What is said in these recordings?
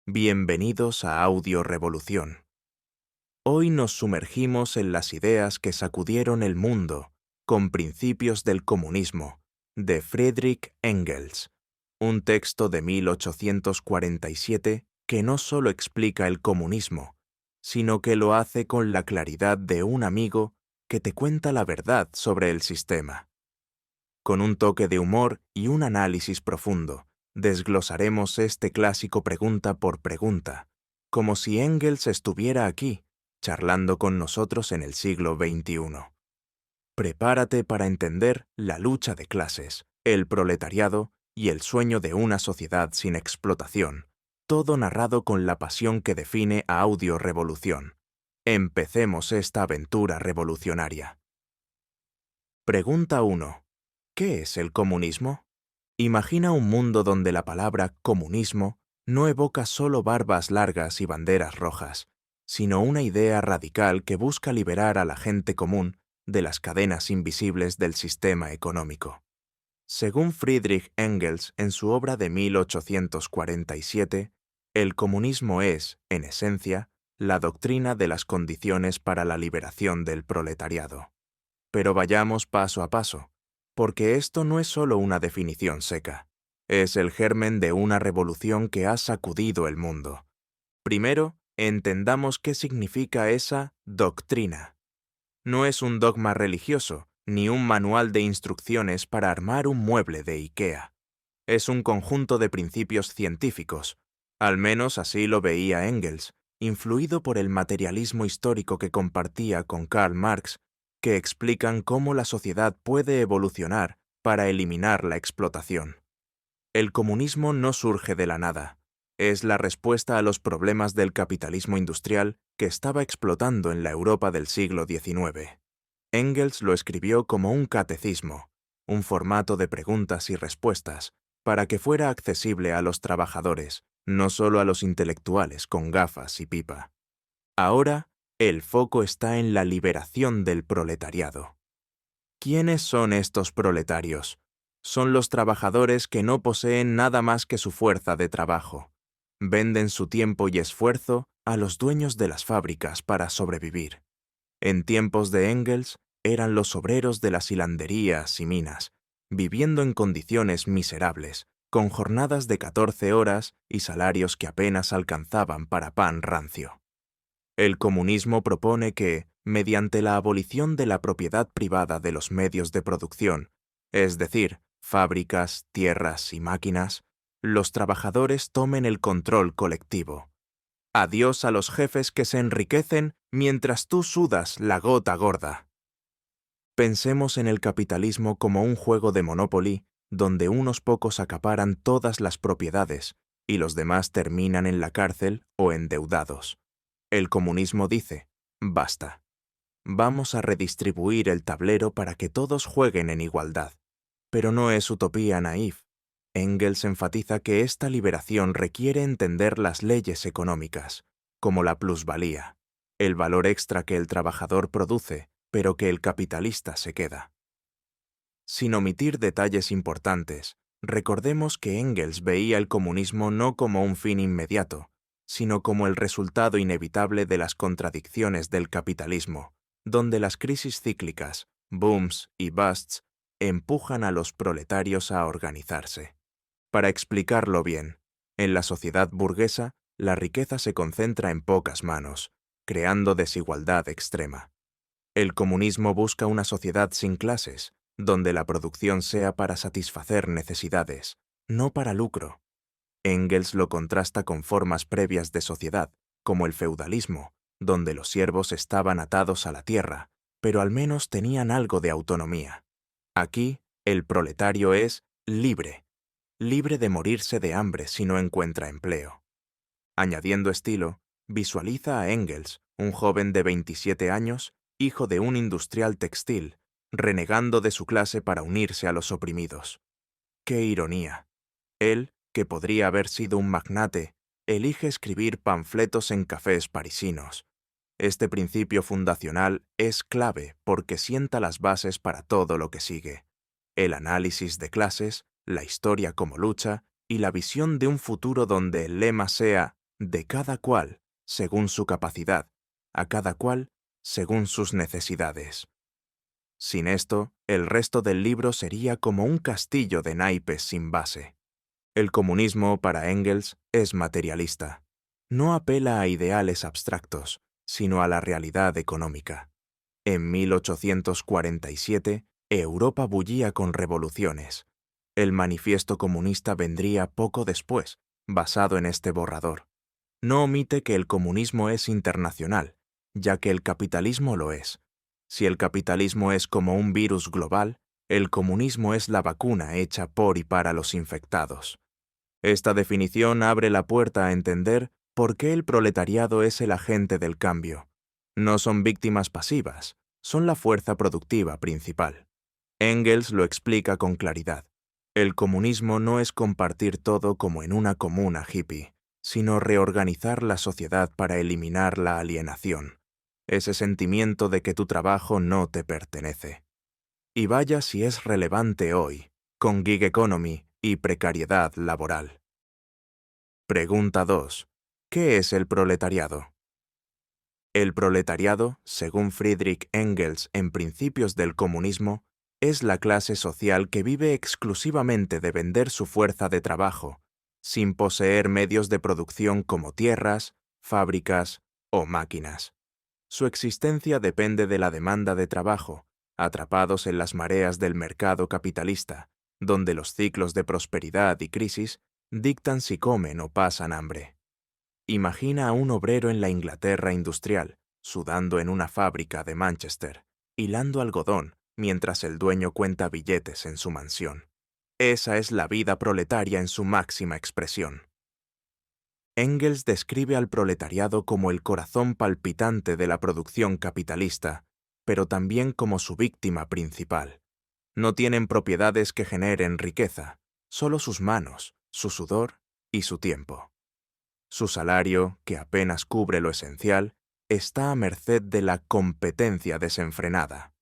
Bienvenidos a Audio Revolución. Hoy nos sumergimos en las ideas que sacudieron el mundo con Principios del Comunismo, de Friedrich Engels, un texto de 1847 que no solo explica el comunismo, sino que lo hace con la claridad de un amigo que te cuenta la verdad sobre el sistema. Con un toque de humor y un análisis profundo, desglosaremos este clásico pregunta por pregunta, como si Engels estuviera aquí, charlando con nosotros en el siglo XXI. Prepárate para entender la lucha de clases, el proletariado y el sueño de una sociedad sin explotación, todo narrado con la pasión que define a Audio Revolución. Empecemos esta aventura revolucionaria. Pregunta 1. ¿Qué es el comunismo? Imagina un mundo donde la palabra comunismo no evoca solo barbas largas y banderas rojas, sino una idea radical que busca liberar a la gente común de las cadenas invisibles del sistema económico. Según Friedrich Engels en su obra de 1847, el comunismo es, en esencia, la doctrina de las condiciones para la liberación del proletariado. Pero vayamos paso a paso, porque esto no es solo una definición seca, es el germen de una revolución que ha sacudido el mundo. Primero, entendamos qué significa esa doctrina. No es un dogma religioso, ni un manual de instrucciones para armar un mueble de IKEA. Es un conjunto de principios científicos, al menos así lo veía Engels, influido por el materialismo histórico que compartía con Karl Marx, que explican cómo la sociedad puede evolucionar para eliminar la explotación. El comunismo no surge de la nada. Es la respuesta a los problemas del capitalismo industrial que estaba explotando en la Europa del siglo XIX. Engels lo escribió como un catecismo, un formato de preguntas y respuestas, para que fuera accesible a los trabajadores, no solo a los intelectuales con gafas y pipa. Ahora, el foco está en la liberación del proletariado. ¿Quiénes son estos proletarios? Son los trabajadores que no poseen nada más que su fuerza de trabajo. Venden su tiempo y esfuerzo a los dueños de las fábricas para sobrevivir. En tiempos de Engels, eran los obreros de las hilanderías y minas, viviendo en condiciones miserables, con jornadas de 14 horas y salarios que apenas alcanzaban para pan rancio. El comunismo propone que, mediante la abolición de la propiedad privada de los medios de producción, es decir, fábricas, tierras y máquinas, los trabajadores tomen el control colectivo. Adiós a los jefes que se enriquecen mientras tú sudas la gota gorda. Pensemos en el capitalismo como un juego de Monopoly donde unos pocos acaparan todas las propiedades y los demás terminan en la cárcel o endeudados. El comunismo dice, basta. Vamos a redistribuir el tablero para que todos jueguen en igualdad. Pero no es utopía naif. Engels enfatiza que esta liberación requiere entender las leyes económicas, como la plusvalía, el valor extra que el trabajador produce, pero que el capitalista se queda. Sin omitir detalles importantes, recordemos que Engels veía el comunismo no como un fin inmediato, sino como el resultado inevitable de las contradicciones del capitalismo, donde las crisis cíclicas, booms y busts, empujan a los proletarios a organizarse. Para explicarlo bien, en la sociedad burguesa, la riqueza se concentra en pocas manos, creando desigualdad extrema. El comunismo busca una sociedad sin clases, donde la producción sea para satisfacer necesidades, no para lucro. Engels lo contrasta con formas previas de sociedad, como el feudalismo, donde los siervos estaban atados a la tierra, pero al menos tenían algo de autonomía. Aquí, el proletario es libre de morirse de hambre si no encuentra empleo. Añadiendo estilo, visualiza a Engels, un joven de 27 años, hijo de un industrial textil, renegando de su clase para unirse a los oprimidos. ¡Qué ironía! Él, que podría haber sido un magnate, elige escribir panfletos en cafés parisinos. Este principio fundacional es clave porque sienta las bases para todo lo que sigue. El análisis de clases, la historia como lucha y la visión de un futuro donde el lema sea de cada cual según su capacidad, a cada cual según sus necesidades. Sin esto, el resto del libro sería como un castillo de naipes sin base. El comunismo, para Engels, es materialista. No apela a ideales abstractos, sino a la realidad económica. En 1847, Europa bullía con revoluciones. El manifiesto comunista vendría poco después, basado en este borrador. No omite que el comunismo es internacional, ya que el capitalismo lo es. Si el capitalismo es como un virus global, el comunismo es la vacuna hecha por y para los infectados. Esta definición abre la puerta a entender por qué el proletariado es el agente del cambio. No son víctimas pasivas, son la fuerza productiva principal. Engels lo explica con claridad. El comunismo no es compartir todo como en una comuna hippie, sino reorganizar la sociedad para eliminar la alienación, ese sentimiento de que tu trabajo no te pertenece. Y vaya si es relevante hoy, con gig economy y precariedad laboral. Pregunta 2. ¿Qué es el proletariado? El proletariado, según Friedrich Engels en Principios del Comunismo, es la clase social que vive exclusivamente de vender su fuerza de trabajo, sin poseer medios de producción como tierras, fábricas o máquinas. Su existencia depende de la demanda de trabajo, atrapados en las mareas del mercado capitalista, donde los ciclos de prosperidad y crisis dictan si comen o pasan hambre. Imagina a un obrero en la Inglaterra industrial, sudando en una fábrica de Manchester, hilando algodón mientras el dueño cuenta billetes en su mansión. Esa es la vida proletaria en su máxima expresión. Engels describe al proletariado como el corazón palpitante de la producción capitalista, pero también como su víctima principal. No tienen propiedades que generen riqueza, solo sus manos, su sudor y su tiempo. Su salario, que apenas cubre lo esencial, está a merced de la competencia desenfrenada.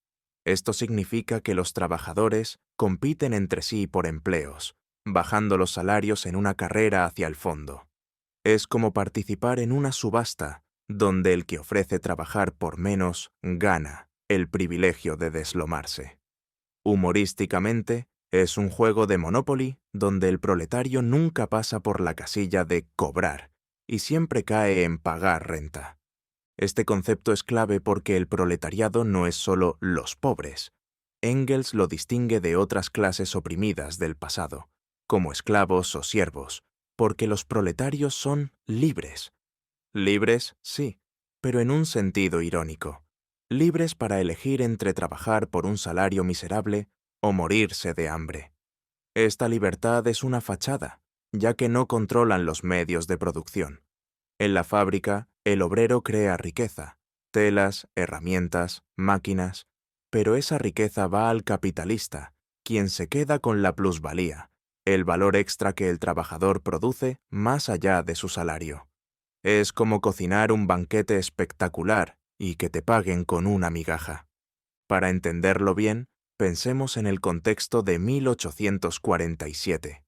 Esto significa que los trabajadores compiten entre sí por empleos, bajando los salarios en una carrera hacia el fondo. Es como participar en una subasta, donde el que ofrece trabajar por menos gana el privilegio de deslomarse. Humorísticamente, es un juego de Monopoly donde el proletario nunca pasa por la casilla de cobrar y siempre cae en pagar renta. Este concepto es clave porque el proletariado no es solo los pobres. Engels lo distingue de otras clases oprimidas del pasado, como esclavos o siervos, porque los proletarios son libres. Libres, sí, pero en un sentido irónico. Libres para elegir entre trabajar por un salario miserable o morirse de hambre. Esta libertad es una fachada, ya que no controlan los medios de producción. En la fábrica, el obrero crea riqueza, telas, herramientas, máquinas, pero esa riqueza va al capitalista, quien se queda con la plusvalía, el valor extra que el trabajador produce más allá de su salario. Es como cocinar un banquete espectacular y que te paguen con una migaja. Para entenderlo bien, pensemos en el contexto de 1847.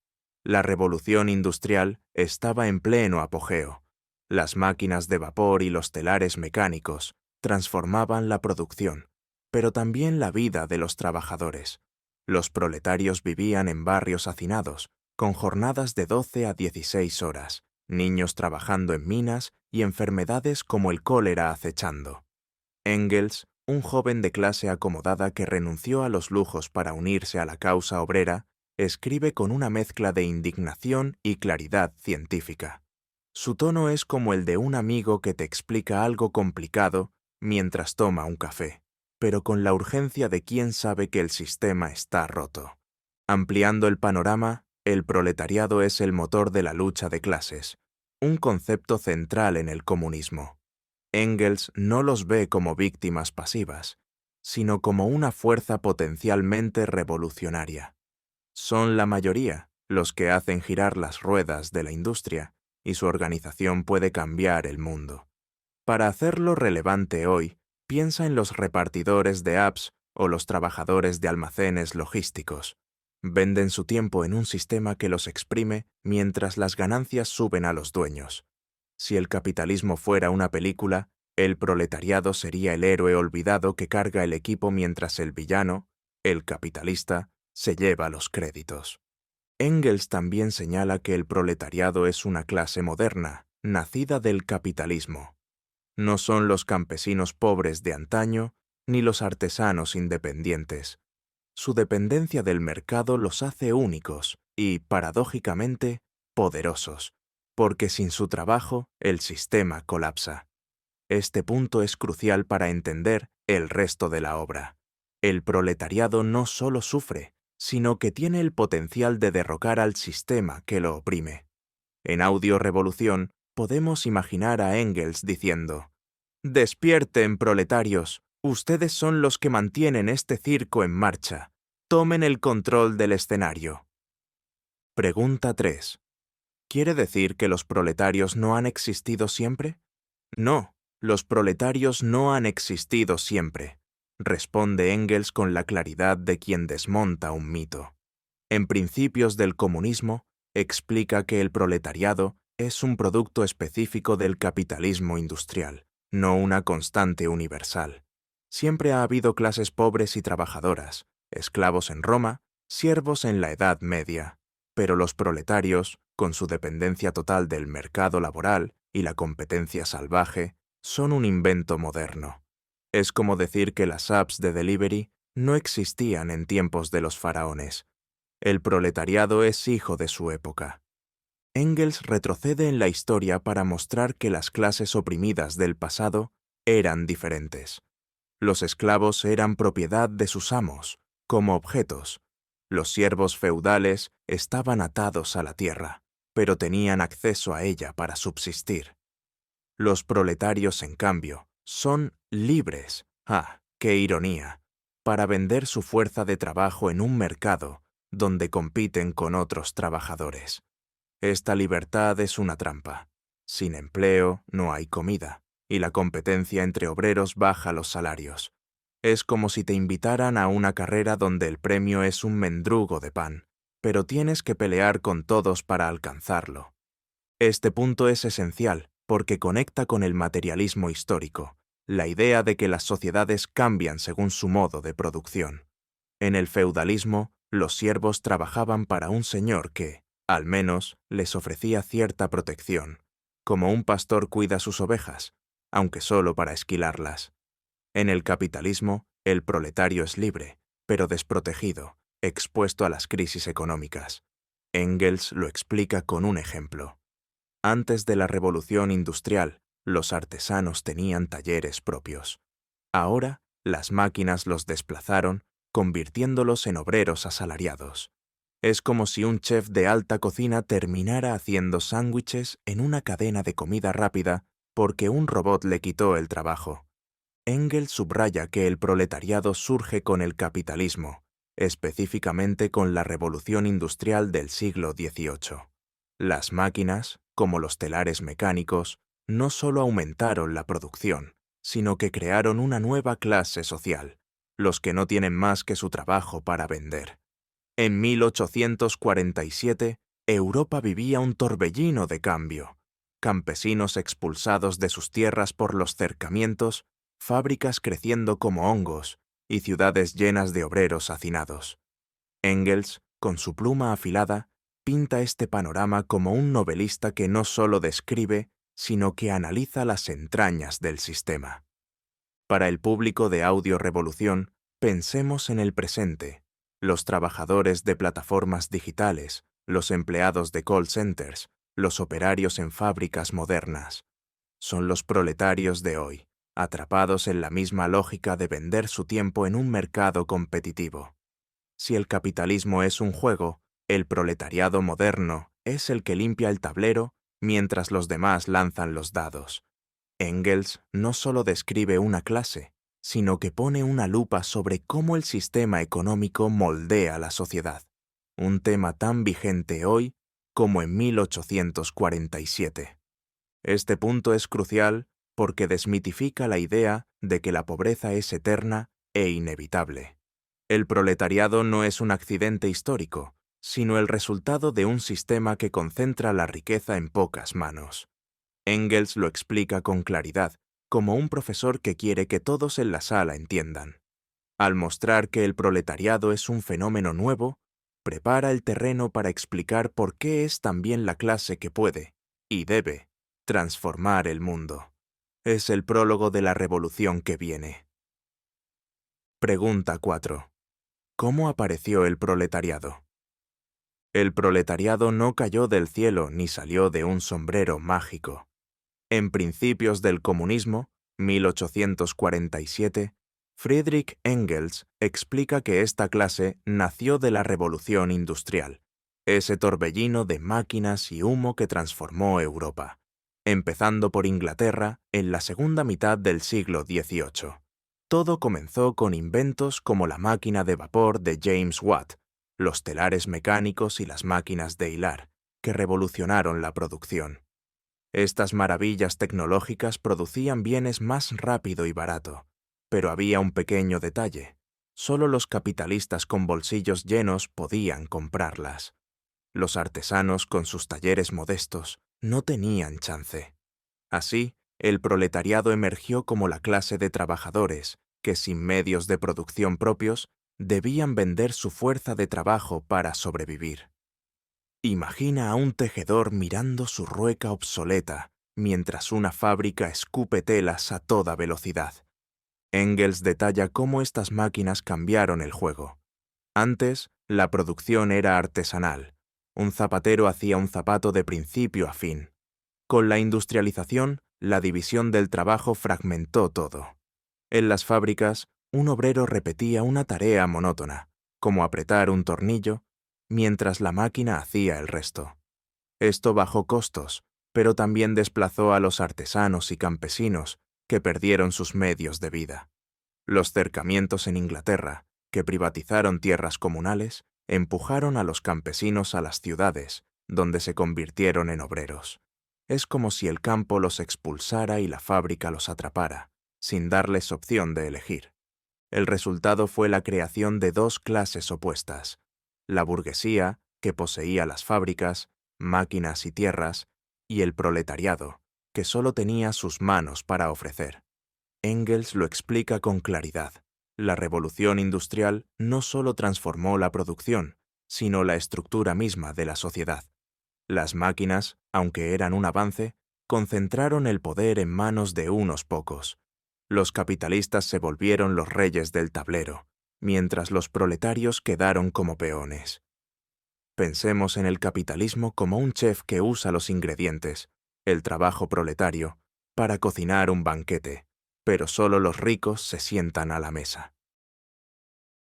La revolución industrial estaba en pleno apogeo. Las máquinas de vapor y los telares mecánicos transformaban la producción, pero también la vida de los trabajadores. Los proletarios vivían en barrios hacinados, con jornadas de 12 a 16 horas, niños trabajando en minas y enfermedades como el cólera acechando. Engels, un joven de clase acomodada que renunció a los lujos para unirse a la causa obrera, escribe con una mezcla de indignación y claridad científica. Su tono es como el de un amigo que te explica algo complicado mientras toma un café, pero con la urgencia de quien sabe que el sistema está roto. Ampliando el panorama, el proletariado es el motor de la lucha de clases, un concepto central en el comunismo. Engels no los ve como víctimas pasivas, sino como una fuerza potencialmente revolucionaria. Son la mayoría los que hacen girar las ruedas de la industria, y su organización puede cambiar el mundo. Para hacerlo relevante hoy, piensa en los repartidores de apps o los trabajadores de almacenes logísticos. Venden su tiempo en un sistema que los exprime mientras las ganancias suben a los dueños. Si el capitalismo fuera una película, el proletariado sería el héroe olvidado que carga el equipo mientras el villano, el capitalista, se lleva los créditos. Engels también señala que el proletariado es una clase moderna, nacida del capitalismo. No son los campesinos pobres de antaño ni los artesanos independientes. Su dependencia del mercado los hace únicos y, paradójicamente, poderosos, porque sin su trabajo el sistema colapsa. Este punto es crucial para entender el resto de la obra. El proletariado no solo sufre, sino que tiene el potencial de derrocar al sistema que lo oprime. En Audio Revolución podemos imaginar a Engels diciendo: «Despierten, proletarios, ustedes son los que mantienen este circo en marcha. Tomen el control del escenario». Pregunta 3. ¿Quiere decir que los proletarios no han existido siempre? No, los proletarios no han existido siempre, responde Engels con la claridad de quien desmonta un mito. En Principios del Comunismo, explica que el proletariado es un producto específico del capitalismo industrial, no una constante universal. Siempre ha habido clases pobres y trabajadoras, esclavos en Roma, siervos en la Edad Media, pero los proletarios, con su dependencia total del mercado laboral y la competencia salvaje, son un invento moderno. Es como decir que las apps de delivery no existían en tiempos de los faraones. El proletariado es hijo de su época. Engels retrocede en la historia para mostrar que las clases oprimidas del pasado eran diferentes. Los esclavos eran propiedad de sus amos, como objetos. Los siervos feudales estaban atados a la tierra, pero tenían acceso a ella para subsistir. Los proletarios, en cambio, son libres, qué ironía, para vender su fuerza de trabajo en un mercado donde compiten con otros trabajadores. Esta libertad es una trampa. Sin empleo no hay comida, y la competencia entre obreros baja los salarios. Es como si te invitaran a una carrera donde el premio es un mendrugo de pan, pero tienes que pelear con todos para alcanzarlo. Este punto es esencial porque conecta con el materialismo histórico, la idea de que las sociedades cambian según su modo de producción. En el feudalismo, los siervos trabajaban para un señor que, al menos, les ofrecía cierta protección, como un pastor cuida sus ovejas, aunque solo para esquilarlas. En el capitalismo, el proletario es libre, pero desprotegido, expuesto a las crisis económicas. Engels lo explica con un ejemplo. Antes de la revolución industrial, los artesanos tenían talleres propios. Ahora, las máquinas los desplazaron, convirtiéndolos en obreros asalariados. Es como si un chef de alta cocina terminara haciendo sándwiches en una cadena de comida rápida porque un robot le quitó el trabajo. Engels subraya que el proletariado surge con el capitalismo, específicamente con la revolución industrial del siglo XVIII. Las máquinas, como los telares mecánicos, no solo aumentaron la producción, sino que crearon una nueva clase social, los que no tienen más que su trabajo para vender. En 1847, Europa vivía un torbellino de cambio. Campesinos expulsados de sus tierras por los cercamientos, fábricas creciendo como hongos y ciudades llenas de obreros hacinados. Engels, con su pluma afilada, pinta este panorama como un novelista que no solo describe, sino que analiza las entrañas del sistema. Para el público de Audio Revolución, pensemos en el presente. Los trabajadores de plataformas digitales, los empleados de call centers, los operarios en fábricas modernas. Son los proletarios de hoy, atrapados en la misma lógica de vender su tiempo en un mercado competitivo. Si el capitalismo es un juego, el proletariado moderno es el que limpia el tablero mientras los demás lanzan los dados. Engels no solo describe una clase, sino que pone una lupa sobre cómo el sistema económico moldea la sociedad, un tema tan vigente hoy como en 1847. Este punto es crucial porque desmitifica la idea de que la pobreza es eterna e inevitable. El proletariado no es un accidente histórico, sino el resultado de un sistema que concentra la riqueza en pocas manos. Engels lo explica con claridad, como un profesor que quiere que todos en la sala entiendan. Al mostrar que el proletariado es un fenómeno nuevo, prepara el terreno para explicar por qué es también la clase que puede, y debe, transformar el mundo. Es el prólogo de la revolución que viene. Pregunta 4. ¿Cómo apareció el proletariado? El proletariado no cayó del cielo ni salió de un sombrero mágico. En Principios del Comunismo, 1847, Friedrich Engels explica que esta clase nació de la Revolución Industrial, ese torbellino de máquinas y humo que transformó Europa, empezando por Inglaterra en la segunda mitad del siglo XVIII. Todo comenzó con inventos como la máquina de vapor de James Watt, los telares mecánicos y las máquinas de hilar, que revolucionaron la producción. Estas maravillas tecnológicas producían bienes más rápido y barato, pero había un pequeño detalle. Solo los capitalistas con bolsillos llenos podían comprarlas. Los artesanos con sus talleres modestos no tenían chance. Así, el proletariado emergió como la clase de trabajadores que, sin medios de producción propios, debían vender su fuerza de trabajo para sobrevivir. Imagina a un tejedor mirando su rueca obsoleta mientras una fábrica escupe telas a toda velocidad. Engels detalla cómo estas máquinas cambiaron el juego. Antes, la producción era artesanal. Un zapatero hacía un zapato de principio a fin. Con la industrialización, la división del trabajo fragmentó todo. En las fábricas, un obrero repetía una tarea monótona, como apretar un tornillo, mientras la máquina hacía el resto. Esto bajó costos, pero también desplazó a los artesanos y campesinos, que perdieron sus medios de vida. Los cercamientos en Inglaterra, que privatizaron tierras comunales, empujaron a los campesinos a las ciudades, donde se convirtieron en obreros. Es como si el campo los expulsara y la fábrica los atrapara, sin darles opción de elegir. El resultado fue la creación de dos clases opuestas: la burguesía, que poseía las fábricas, máquinas y tierras, y el proletariado, que solo tenía sus manos para ofrecer. Engels lo explica con claridad. La revolución industrial no solo transformó la producción, sino la estructura misma de la sociedad. Las máquinas, aunque eran un avance, concentraron el poder en manos de unos pocos. Los capitalistas se volvieron los reyes del tablero, mientras los proletarios quedaron como peones. Pensemos en el capitalismo como un chef que usa los ingredientes, el trabajo proletario, para cocinar un banquete, pero solo los ricos se sientan a la mesa.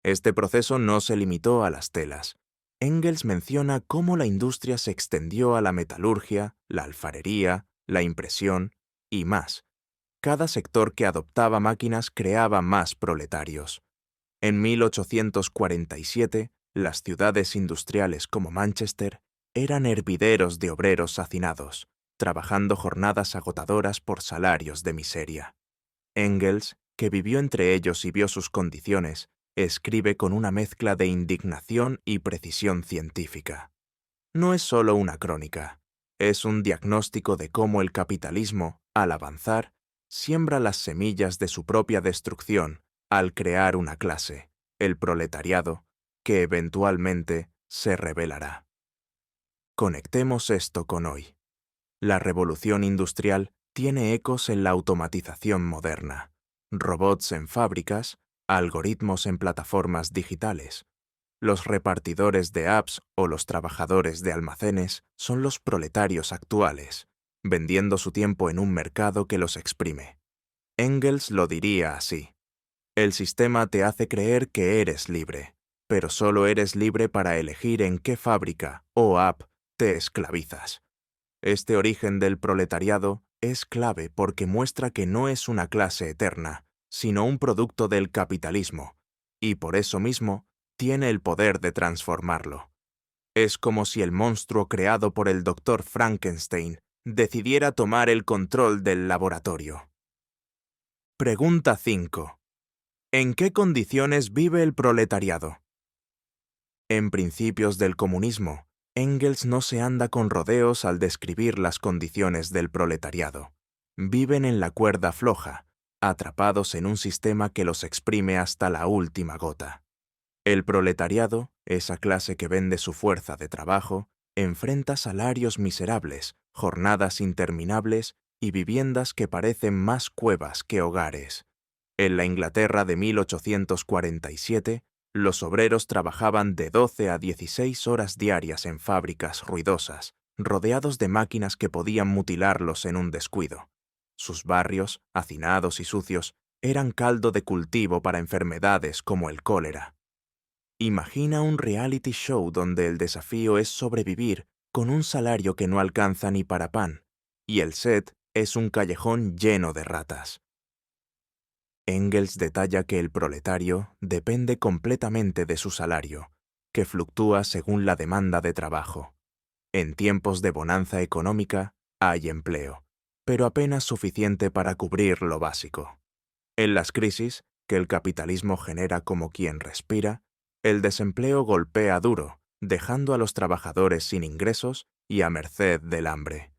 Este proceso no se limitó a las telas. Engels menciona cómo la industria se extendió a la metalurgia, la alfarería, la impresión y más. Cada sector que adoptaba máquinas creaba más proletarios. En 1847, las ciudades industriales como Manchester eran hervideros de obreros hacinados, trabajando jornadas agotadoras por salarios de miseria. Engels, que vivió entre ellos y vio sus condiciones, escribe con una mezcla de indignación y precisión científica. No es solo una crónica, es un diagnóstico de cómo el capitalismo, al avanzar, siembra las semillas de su propia destrucción al crear una clase, el proletariado, que eventualmente se rebelará. Conectemos esto con hoy. La revolución industrial tiene ecos en la automatización moderna, robots en fábricas, algoritmos en plataformas digitales. Los repartidores de apps o los trabajadores de almacenes son los proletarios actuales, vendiendo su tiempo en un mercado que los exprime. Engels lo diría así: el sistema te hace creer que eres libre, pero solo eres libre para elegir en qué fábrica o app te esclavizas. Este origen del proletariado es clave porque muestra que no es una clase eterna, sino un producto del capitalismo, y por eso mismo tiene el poder de transformarlo. Es como si el monstruo creado por el Dr. Frankenstein decidiera tomar el control del laboratorio. Pregunta 5. ¿En qué condiciones vive el proletariado? En Principios del Comunismo, Engels no se anda con rodeos al describir las condiciones del proletariado. Viven en la cuerda floja, atrapados en un sistema que los exprime hasta la última gota. El proletariado, esa clase que vende su fuerza de trabajo, enfrenta salarios miserables, jornadas interminables y viviendas que parecen más cuevas que hogares. En la Inglaterra de 1847, los obreros trabajaban de 12 a 16 horas diarias en fábricas ruidosas, rodeados de máquinas que podían mutilarlos en un descuido. Sus barrios, hacinados y sucios, eran caldo de cultivo para enfermedades como el cólera. Imagina un reality show donde el desafío es sobrevivir con un salario que no alcanza ni para pan, y el set es un callejón lleno de ratas. Engels detalla que el proletario depende completamente de su salario, que fluctúa según la demanda de trabajo. En tiempos de bonanza económica hay empleo, pero apenas suficiente para cubrir lo básico. En las crisis, que el capitalismo genera como quien respira, el desempleo golpea duro, dejando a los trabajadores sin ingresos y a merced del hambre.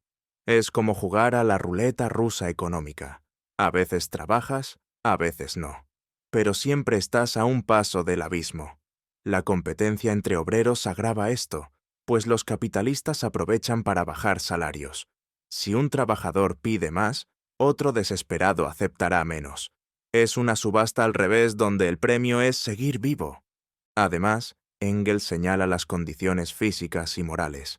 Es como jugar a la ruleta rusa económica. A veces trabajas, a veces no. Pero siempre estás a un paso del abismo. La competencia entre obreros agrava esto, pues los capitalistas aprovechan para bajar salarios. Si un trabajador pide más, otro desesperado aceptará menos. Es una subasta al revés donde el premio es seguir vivo. Además, Engels señala las condiciones físicas y morales.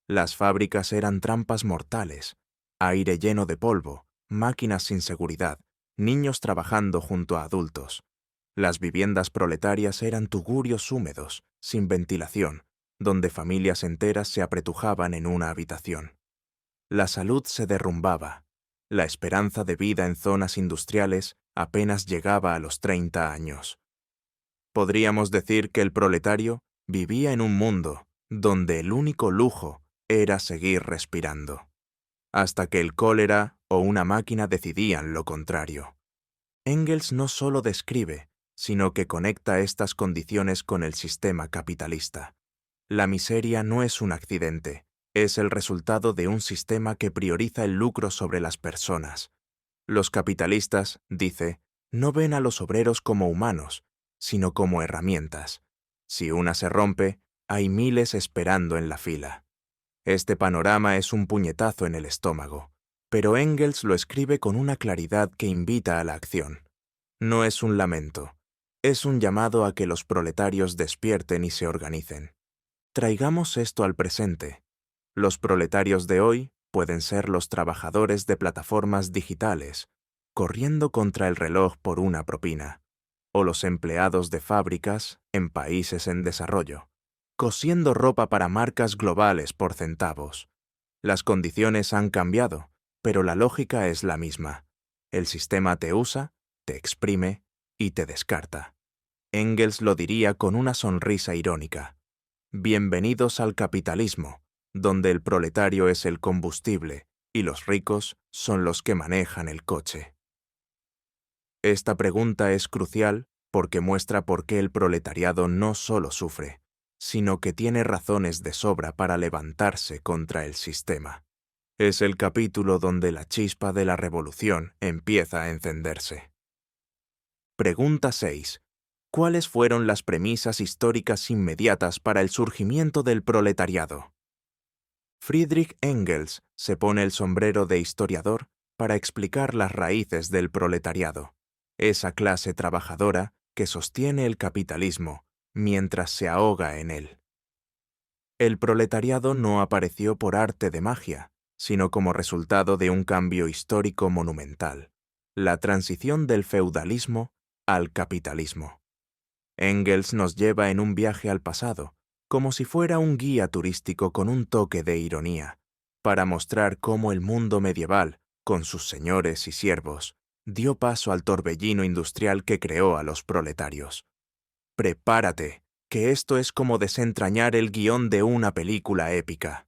Las fábricas eran trampas mortales, aire lleno de polvo, máquinas sin seguridad, niños trabajando junto a adultos. Las viviendas proletarias eran tugurios húmedos, sin ventilación, donde familias enteras se apretujaban en una habitación. La salud se derrumbaba. La esperanza de vida en zonas industriales apenas llegaba a los 30 años. Podríamos decir que el proletario vivía en un mundo donde el único lujo era seguir respirando, hasta que el cólera o una máquina decidían lo contrario. Engels no solo describe, sino que conecta estas condiciones con el sistema capitalista. La miseria no es un accidente, es el resultado de un sistema que prioriza el lucro sobre las personas. Los capitalistas, dice, no ven a los obreros como humanos, sino como herramientas. Si una se rompe, hay miles esperando en la fila. Este panorama es un puñetazo en el estómago, pero Engels lo escribe con una claridad que invita a la acción. No es un lamento, es un llamado a que los proletarios despierten y se organicen. Traigamos esto al presente. Los proletarios de hoy pueden ser los trabajadores de plataformas digitales, corriendo contra el reloj por una propina, o los empleados de fábricas en países en desarrollo, cosiendo ropa para marcas globales por centavos. Las condiciones han cambiado, pero la lógica es la misma. El sistema te usa, te exprime y te descarta. Engels lo diría con una sonrisa irónica. Bienvenidos al capitalismo, donde el proletario es el combustible y los ricos son los que manejan el coche. Esta pregunta es crucial porque muestra por qué el proletariado no solo sufre, sino que tiene razones de sobra para levantarse contra el sistema. Es el capítulo donde la chispa de la revolución empieza a encenderse. Pregunta 6. ¿Cuáles fueron las premisas históricas inmediatas para el surgimiento del proletariado? Friedrich Engels se pone el sombrero de historiador para explicar las raíces del proletariado, esa clase trabajadora que sostiene el capitalismo mientras se ahoga en él. El proletariado no apareció por arte de magia, sino como resultado de un cambio histórico monumental, la transición del feudalismo al capitalismo. Engels nos lleva en un viaje al pasado, como si fuera un guía turístico con un toque de ironía, para mostrar cómo el mundo medieval, con sus señores y siervos, dio paso al torbellino industrial que creó a los proletarios. Prepárate, que esto es como desentrañar el guión de una película épica.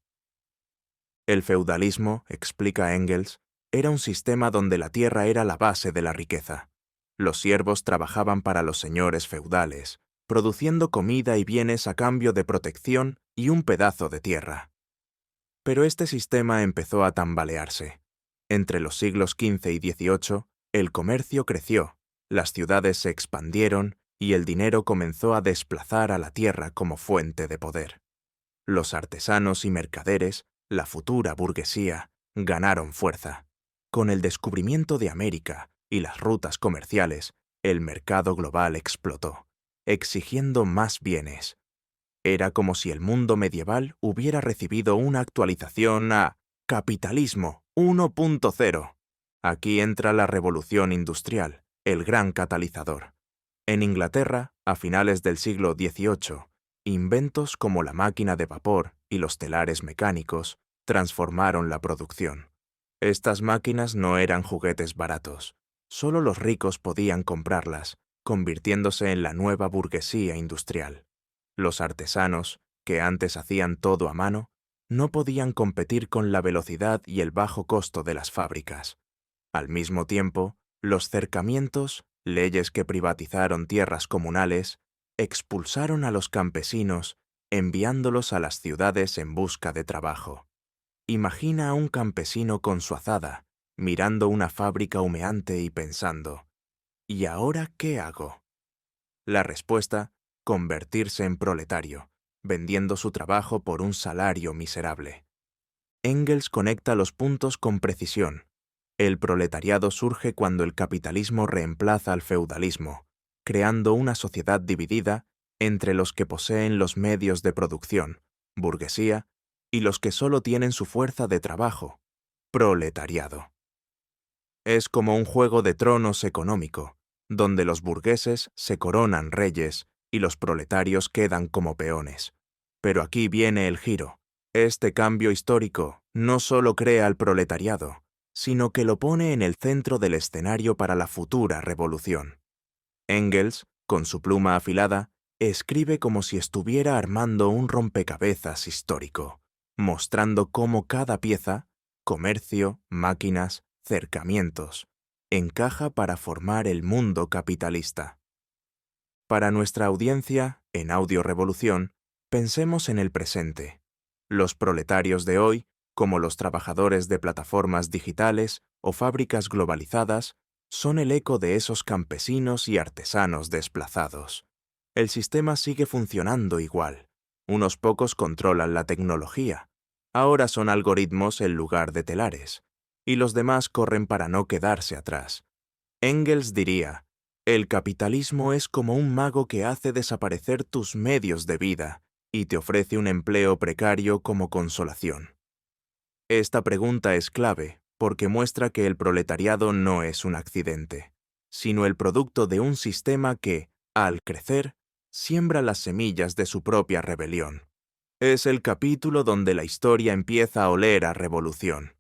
El feudalismo, explica Engels, era un sistema donde la tierra era la base de la riqueza. Los siervos trabajaban para los señores feudales, produciendo comida y bienes a cambio de protección y un pedazo de tierra. Pero este sistema empezó a tambalearse. Entre los siglos XV y XVIII, el comercio creció, las ciudades se expandieron y el dinero comenzó a desplazar a la tierra como fuente de poder. Los artesanos y mercaderes, la futura burguesía, ganaron fuerza. Con el descubrimiento de América y las rutas comerciales, el mercado global explotó, exigiendo más bienes. Era como si el mundo medieval hubiera recibido una actualización a Capitalismo 1.0. Aquí entra la revolución industrial, el gran catalizador. En Inglaterra, a finales del siglo XVIII, inventos como la máquina de vapor y los telares mecánicos transformaron la producción. Estas máquinas no eran juguetes baratos. Solo los ricos podían comprarlas, convirtiéndose en la nueva burguesía industrial. Los artesanos, que antes hacían todo a mano, no podían competir con la velocidad y el bajo costo de las fábricas. Al mismo tiempo, los cercamientos, leyes que privatizaron tierras comunales, expulsaron a los campesinos, enviándolos a las ciudades en busca de trabajo. Imagina a un campesino con su azada, mirando una fábrica humeante y pensando, ¿y ahora qué hago? La respuesta: convertirse en proletario, vendiendo su trabajo por un salario miserable. Engels conecta los puntos con precisión. El proletariado surge cuando el capitalismo reemplaza al feudalismo, creando una sociedad dividida entre los que poseen los medios de producción, burguesía, y los que solo tienen su fuerza de trabajo, proletariado. Es como un juego de tronos económico, donde los burgueses se coronan reyes y los proletarios quedan como peones. Pero aquí viene el giro. Este cambio histórico no solo crea al proletariado, sino que lo pone en el centro del escenario para la futura revolución. Engels, con su pluma afilada, escribe como si estuviera armando un rompecabezas histórico, mostrando cómo cada pieza, comercio, máquinas, cercamientos, encaja para formar el mundo capitalista. Para nuestra audiencia, en Audio Revolución, pensemos en el presente. Los proletarios de hoy, como los trabajadores de plataformas digitales o fábricas globalizadas, son el eco de esos campesinos y artesanos desplazados. El sistema sigue funcionando igual. Unos pocos controlan la tecnología. Ahora son algoritmos en lugar de telares. Y los demás corren para no quedarse atrás. Engels diría: el capitalismo es como un mago que hace desaparecer tus medios de vida y te ofrece un empleo precario como consolación. Esta pregunta es clave porque muestra que el proletariado no es un accidente, sino el producto de un sistema que, al crecer, siembra las semillas de su propia rebelión. Es el capítulo donde la historia empieza a oler a revolución.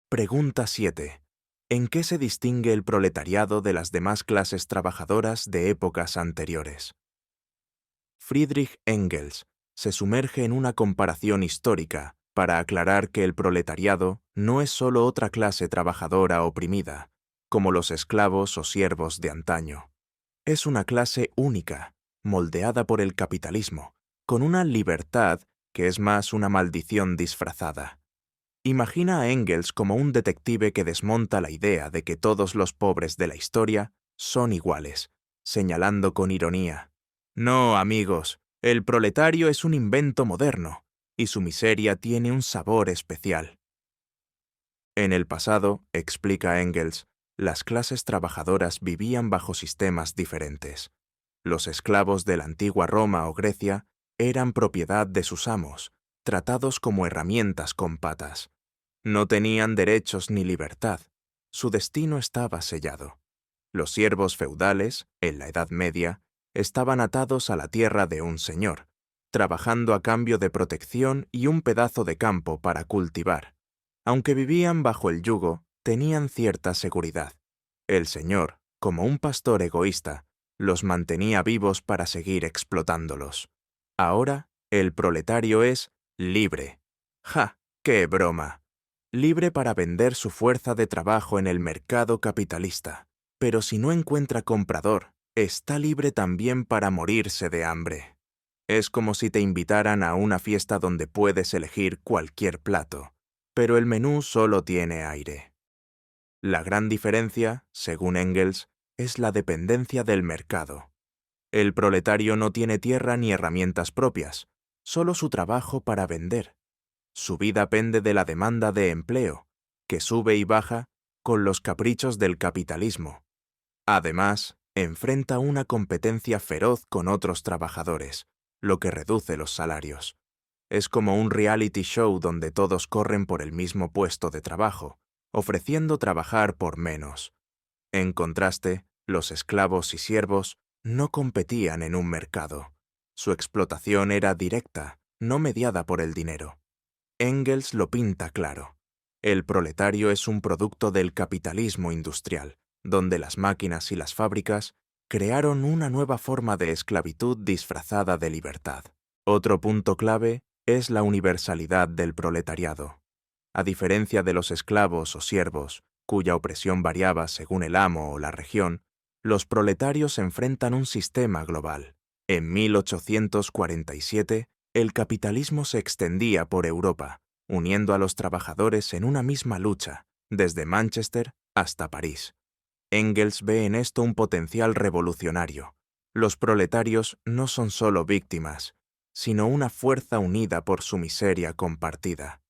Pregunta 7. ¿En qué se distingue el proletariado de las demás clases trabajadoras de épocas anteriores? Friedrich Engels se sumerge en una comparación histórica para aclarar que el proletariado no es solo otra clase trabajadora oprimida, como los esclavos o siervos de antaño. Es una clase única, moldeada por el capitalismo, con una libertad que es más una maldición disfrazada. Imagina a Engels como un detective que desmonta la idea de que todos los pobres de la historia son iguales, señalando con ironía: no, amigos, el proletario es un invento moderno, y su miseria tiene un sabor especial. En el pasado, explica Engels, las clases trabajadoras vivían bajo sistemas diferentes. Los esclavos de la antigua Roma o Grecia eran propiedad de sus amos, tratados como herramientas con patas. No tenían derechos ni libertad. Su destino estaba sellado. Los siervos feudales, en la Edad Media, estaban atados a la tierra de un señor, trabajando a cambio de protección y un pedazo de campo para cultivar. Aunque vivían bajo el yugo, tenían cierta seguridad. El señor, como un pastor egoísta, los mantenía vivos para seguir explotándolos. Ahora, el proletario es libre. ¡Ja! ¡Qué broma! Libre para vender su fuerza de trabajo en el mercado capitalista. Pero si no encuentra comprador, está libre también para morirse de hambre. Es como si te invitaran a una fiesta donde puedes elegir cualquier plato, pero el menú solo tiene aire. La gran diferencia, según Engels, es la dependencia del mercado. El proletario no tiene tierra ni herramientas propias, solo su trabajo para vender. Su vida pende de la demanda de empleo, que sube y baja con los caprichos del capitalismo. Además, enfrenta una competencia feroz con otros trabajadores, lo que reduce los salarios. Es como un reality show donde todos corren por el mismo puesto de trabajo, ofreciendo trabajar por menos. En contraste, los esclavos y siervos no competían en un mercado. Su explotación era directa, no mediada por el dinero. Engels lo pinta claro. El proletario es un producto del capitalismo industrial, donde las máquinas y las fábricas crearon una nueva forma de esclavitud disfrazada de libertad. Otro punto clave es la universalidad del proletariado. A diferencia de los esclavos o siervos, cuya opresión variaba según el amo o la región, los proletarios enfrentan un sistema global. En 1847, el capitalismo se extendía por Europa, uniendo a los trabajadores en una misma lucha, desde Manchester hasta París. Engels ve en esto un potencial revolucionario. Los proletarios no son solo víctimas, sino una fuerza unida por su miseria compartida.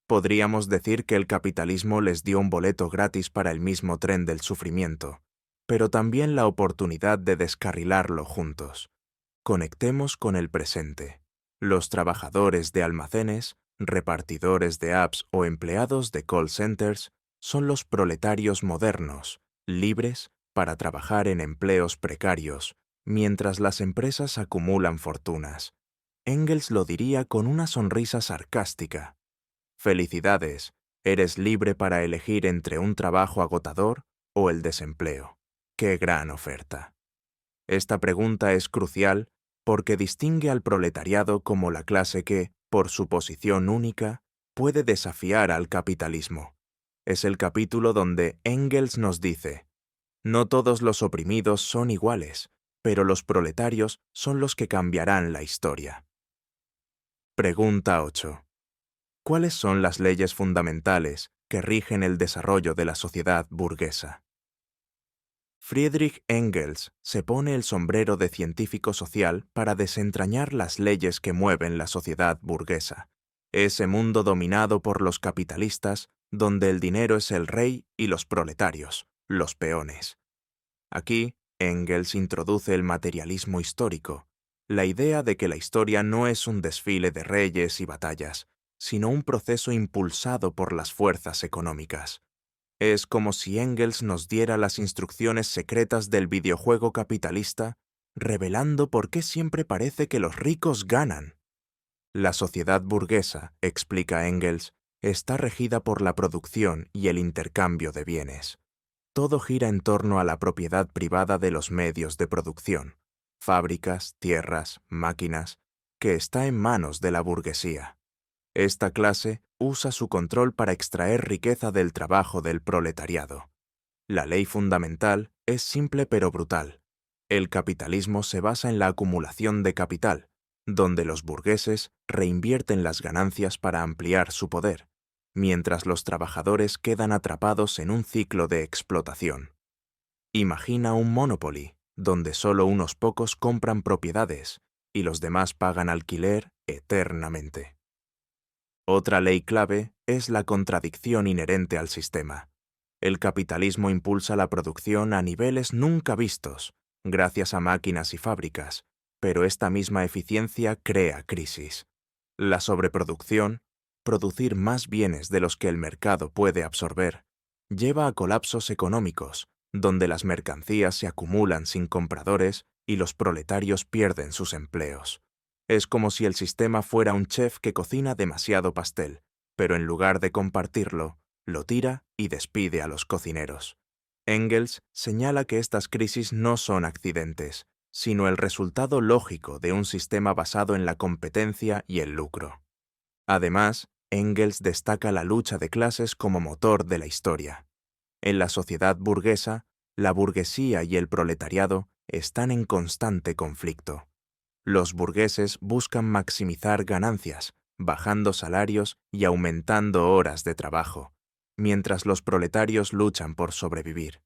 Podríamos decir que el capitalismo les dio un boleto gratis para el mismo tren del sufrimiento, pero también la oportunidad de descarrilarlo juntos. Conectemos con el presente. Los trabajadores de almacenes, repartidores de apps o empleados de call centers son los proletarios modernos, libres para trabajar en empleos precarios, mientras las empresas acumulan fortunas. Engels lo diría con una sonrisa sarcástica. Felicidades, eres libre para elegir entre un trabajo agotador o el desempleo. ¡Qué gran oferta! Esta pregunta es crucial porque distingue al proletariado como la clase que, por su posición única, puede desafiar al capitalismo. Es el capítulo donde Engels nos dice: no todos los oprimidos son iguales, pero los proletarios son los que cambiarán la historia. Pregunta 8. ¿Cuáles son las leyes fundamentales que rigen el desarrollo de la sociedad burguesa? Friedrich Engels se pone el sombrero de científico social para desentrañar las leyes que mueven la sociedad burguesa, ese mundo dominado por los capitalistas donde el dinero es el rey y los proletarios, los peones. Aquí, Engels introduce el materialismo histórico, la idea de que la historia no es un desfile de reyes y batallas, sino un proceso impulsado por las fuerzas económicas. Es como si Engels nos diera las instrucciones secretas del videojuego capitalista, revelando por qué siempre parece que los ricos ganan. La sociedad burguesa, explica Engels, está regida por la producción y el intercambio de bienes. Todo gira en torno a la propiedad privada de los medios de producción, fábricas, tierras, máquinas, que está en manos de la burguesía. Esta clase usa su control para extraer riqueza del trabajo del proletariado. La ley fundamental es simple pero brutal. El capitalismo se basa en la acumulación de capital, donde los burgueses reinvierten las ganancias para ampliar su poder, mientras los trabajadores quedan atrapados en un ciclo de explotación. Imagina un monopoly, donde solo unos pocos compran propiedades y los demás pagan alquiler eternamente. Otra ley clave es la contradicción inherente al sistema. El capitalismo impulsa la producción a niveles nunca vistos, gracias a máquinas y fábricas, pero esta misma eficiencia crea crisis. La sobreproducción, producir más bienes de los que el mercado puede absorber, lleva a colapsos económicos, donde las mercancías se acumulan sin compradores y los proletarios pierden sus empleos. Es como si el sistema fuera un chef que cocina demasiado pastel, pero en lugar de compartirlo, lo tira y despide a los cocineros. Engels señala que estas crisis no son accidentes, sino el resultado lógico de un sistema basado en la competencia y el lucro. Además, Engels destaca la lucha de clases como motor de la historia. En la sociedad burguesa, la burguesía y el proletariado están en constante conflicto. Los burgueses buscan maximizar ganancias, bajando salarios y aumentando horas de trabajo, mientras los proletarios luchan por sobrevivir.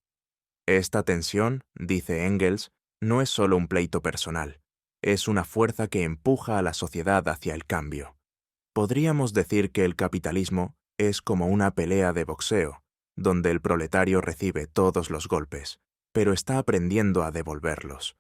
Esta tensión, dice Engels, no es solo un pleito personal, es una fuerza que empuja a la sociedad hacia el cambio. Podríamos decir que el capitalismo es como una pelea de boxeo, donde el proletario recibe todos los golpes, pero está aprendiendo a devolverlos.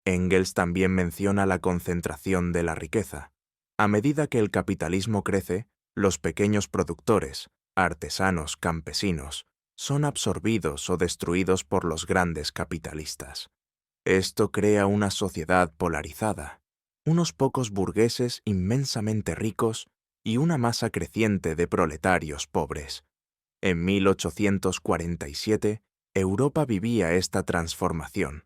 Engels también menciona la concentración de la riqueza. A medida que el capitalismo crece, los pequeños productores, artesanos, campesinos, son absorbidos o destruidos por los grandes capitalistas. Esto crea una sociedad polarizada, unos pocos burgueses inmensamente ricos y una masa creciente de proletarios pobres. En 1847, Europa vivía esta transformación.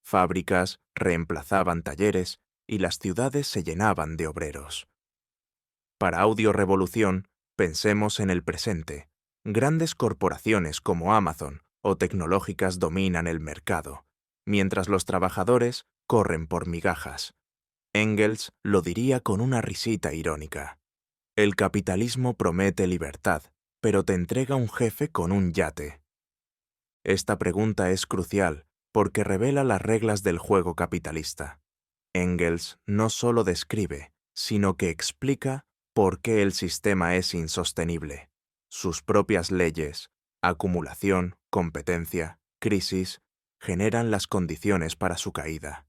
Fábricas reemplazaban talleres y las ciudades se llenaban de obreros. Para Audio Revolución, pensemos en el presente. Grandes corporaciones como Amazon o tecnológicas dominan el mercado, mientras los trabajadores corren por migajas. Engels lo diría con una risita irónica. El capitalismo promete libertad, pero te entrega un jefe con un yate. Esta pregunta es crucial porque revela las reglas del juego capitalista. Engels no solo describe, sino que explica por qué el sistema es insostenible. Sus propias leyes, acumulación, competencia, crisis, generan las condiciones para su caída.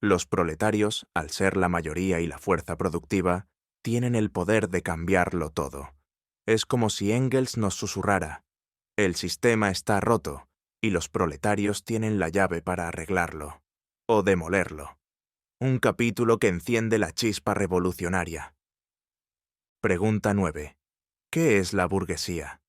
Los proletarios, al ser la mayoría y la fuerza productiva, tienen el poder de cambiarlo todo. Es como si Engels nos susurrara: el sistema está roto y los proletarios tienen la llave para arreglarlo o demolerlo. Un capítulo que enciende la chispa revolucionaria. Pregunta 9. ¿Qué es la burguesía?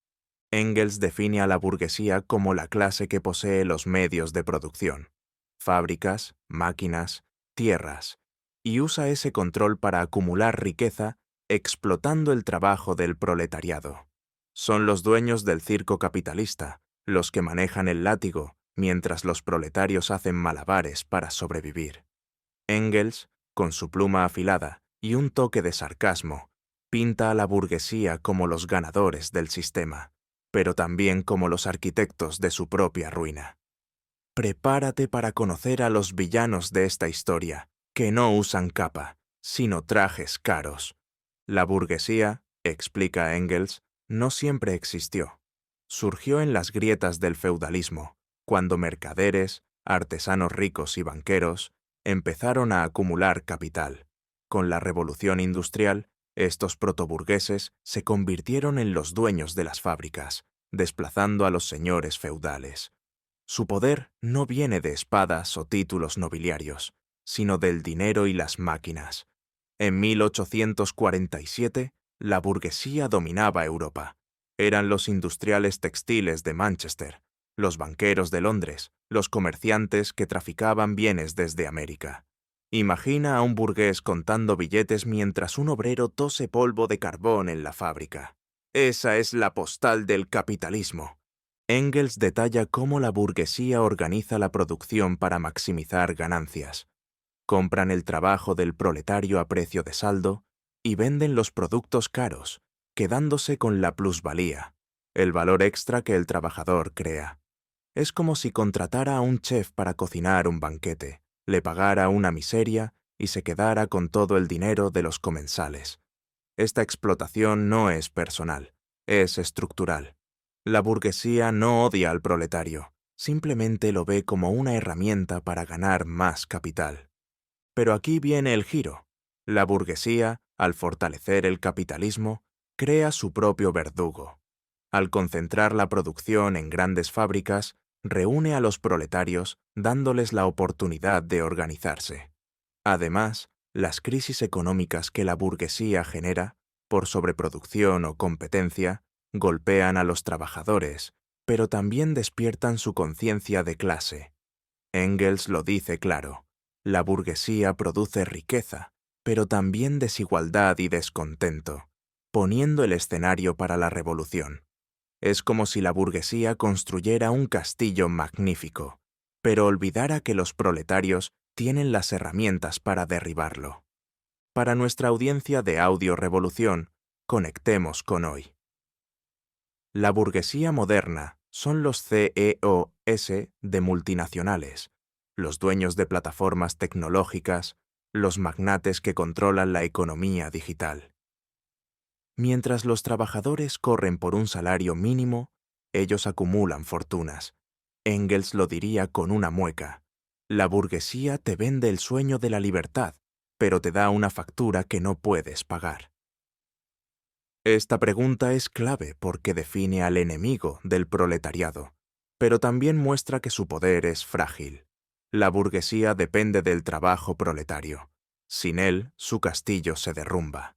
Engels define a la burguesía como la clase que posee los medios de producción, fábricas, máquinas, tierras, y usa ese control para acumular riqueza explotando el trabajo del proletariado. Son los dueños del circo capitalista, los que manejan el látigo, mientras los proletarios hacen malabares para sobrevivir. Engels, con su pluma afilada y un toque de sarcasmo, pinta a la burguesía como los ganadores del sistema, pero también como los arquitectos de su propia ruina. Prepárate para conocer a los villanos de esta historia, que no usan capa, sino trajes caros. La burguesía, explica Engels, no siempre existió. Surgió en las grietas del feudalismo, cuando mercaderes, artesanos ricos y banqueros empezaron a acumular capital. Con la revolución industrial, estos protoburgueses se convirtieron en los dueños de las fábricas, desplazando a los señores feudales. Su poder no viene de espadas o títulos nobiliarios, sino del dinero y las máquinas. En 1847, la burguesía dominaba Europa. Eran los industriales textiles de Manchester, los banqueros de Londres, los comerciantes que traficaban bienes desde América. Imagina a un burgués contando billetes mientras un obrero tose polvo de carbón en la fábrica. Esa es la postal del capitalismo. Engels detalla cómo la burguesía organiza la producción para maximizar ganancias. Compran el trabajo del proletario a precio de saldo y venden los productos caros, quedándose con la plusvalía, el valor extra que el trabajador crea. Es como si contratara a un chef para cocinar un banquete, le pagara una miseria y se quedara con todo el dinero de los comensales. Esta explotación no es personal, es estructural. La burguesía no odia al proletario, simplemente lo ve como una herramienta para ganar más capital. Pero aquí viene el giro. La burguesía, al fortalecer el capitalismo, crea su propio verdugo. Al concentrar la producción en grandes fábricas, reúne a los proletarios dándoles la oportunidad de organizarse. Además, las crisis económicas que la burguesía genera, por sobreproducción o competencia, golpean a los trabajadores, pero también despiertan su conciencia de clase. Engels lo dice claro: la burguesía produce riqueza, pero también desigualdad y descontento, poniendo el escenario para la revolución. Es como si la burguesía construyera un castillo magnífico, pero olvidara que los proletarios tienen las herramientas para derribarlo. Para nuestra audiencia de Audio Revolución, conectemos con hoy. La burguesía moderna son los CEOs de multinacionales, los dueños de plataformas tecnológicas, los magnates que controlan la economía digital. Mientras los trabajadores corren por un salario mínimo, ellos acumulan fortunas. Engels lo diría con una mueca: la burguesía te vende el sueño de la libertad, pero te da una factura que no puedes pagar. Esta pregunta es clave porque define al enemigo del proletariado, pero también muestra que su poder es frágil. La burguesía depende del trabajo proletario. Sin él, su castillo se derrumba.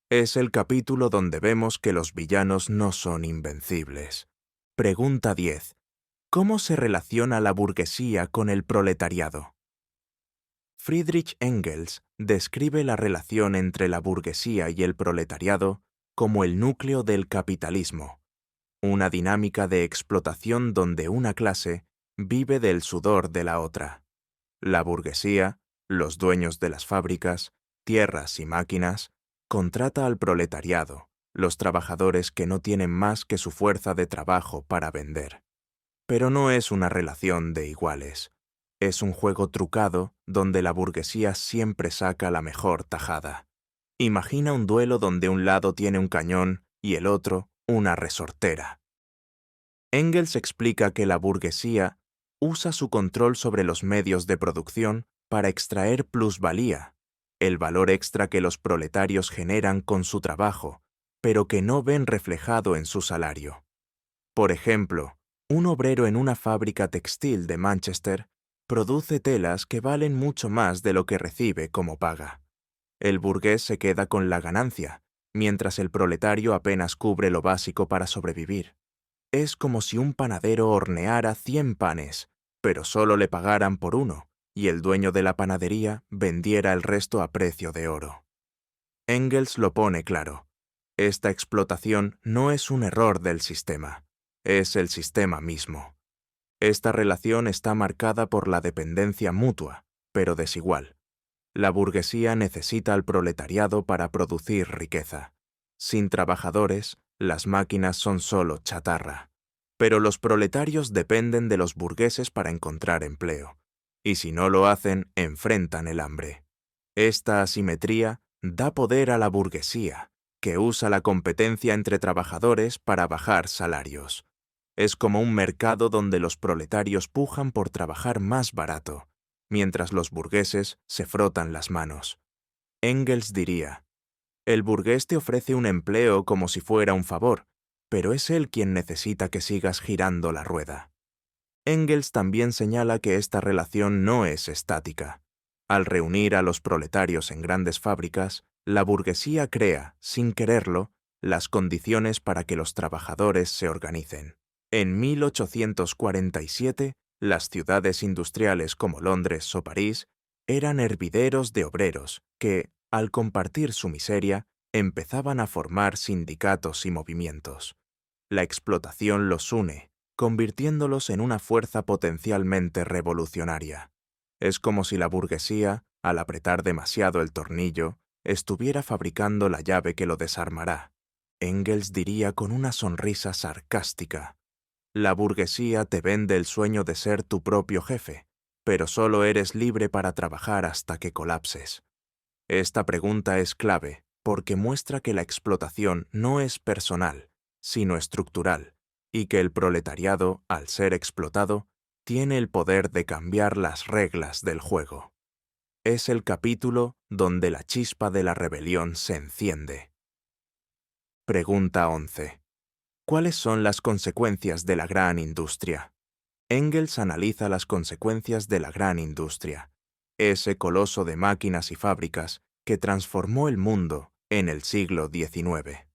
Es el capítulo donde vemos que los villanos no son invencibles. Pregunta 10. ¿Cómo se relaciona la burguesía con el proletariado? Friedrich Engels describe la relación entre la burguesía y el proletariado como el núcleo del capitalismo, una dinámica de explotación donde una clase vive del sudor de la otra. La burguesía, los dueños de las fábricas, tierras y máquinas, contrata al proletariado, los trabajadores que no tienen más que su fuerza de trabajo para vender. Pero no es una relación de iguales. Es un juego trucado donde la burguesía siempre saca la mejor tajada. Imagina un duelo donde un lado tiene un cañón y el otro una resortera. Engels explica que la burguesía usa su control sobre los medios de producción para extraer plusvalía, el valor extra que los proletarios generan con su trabajo, pero que no ven reflejado en su salario. Por ejemplo, un obrero en una fábrica textil de Manchester produce telas que valen mucho más de lo que recibe como paga. El burgués se queda con la ganancia, mientras el proletario apenas cubre lo básico para sobrevivir. Es como si un panadero horneara 100 panes, pero solo le pagaran por uno, y el dueño de la panadería vendiera el resto a precio de oro. Engels lo pone claro: esta explotación no es un error del sistema, es el sistema mismo. Esta relación está marcada por la dependencia mutua, pero desigual. La burguesía necesita al proletariado para producir riqueza. Sin trabajadores, las máquinas son solo chatarra. Pero los proletarios dependen de los burgueses para encontrar empleo, y si no lo hacen, enfrentan el hambre. Esta asimetría da poder a la burguesía, que usa la competencia entre trabajadores para bajar salarios. Es como un mercado donde los proletarios pujan por trabajar más barato, mientras los burgueses se frotan las manos. Engels diría: el burgués te ofrece un empleo como si fuera un favor, pero es él quien necesita que sigas girando la rueda. Engels también señala que esta relación no es estática. Al reunir a los proletarios en grandes fábricas, la burguesía crea, sin quererlo, las condiciones para que los trabajadores se organicen. En 1847, las ciudades industriales como Londres o París eran hervideros de obreros que, al compartir su miseria, empezaban a formar sindicatos y movimientos. La explotación los une, convirtiéndolos en una fuerza potencialmente revolucionaria. Es como si la burguesía, al apretar demasiado el tornillo, estuviera fabricando la llave que lo desarmará. Engels diría con una sonrisa sarcástica: la burguesía te vende el sueño de ser tu propio jefe, pero solo eres libre para trabajar hasta que colapses. Esta pregunta es clave porque muestra que la explotación no es personal, sino estructural, y que el proletariado, al ser explotado, tiene el poder de cambiar las reglas del juego. Es el capítulo donde la chispa de la rebelión se enciende. Pregunta 11. ¿Cuáles son las consecuencias de la gran industria? Engels analiza las consecuencias de la gran industria, ese coloso de máquinas y fábricas que transformó el mundo en el siglo XIX.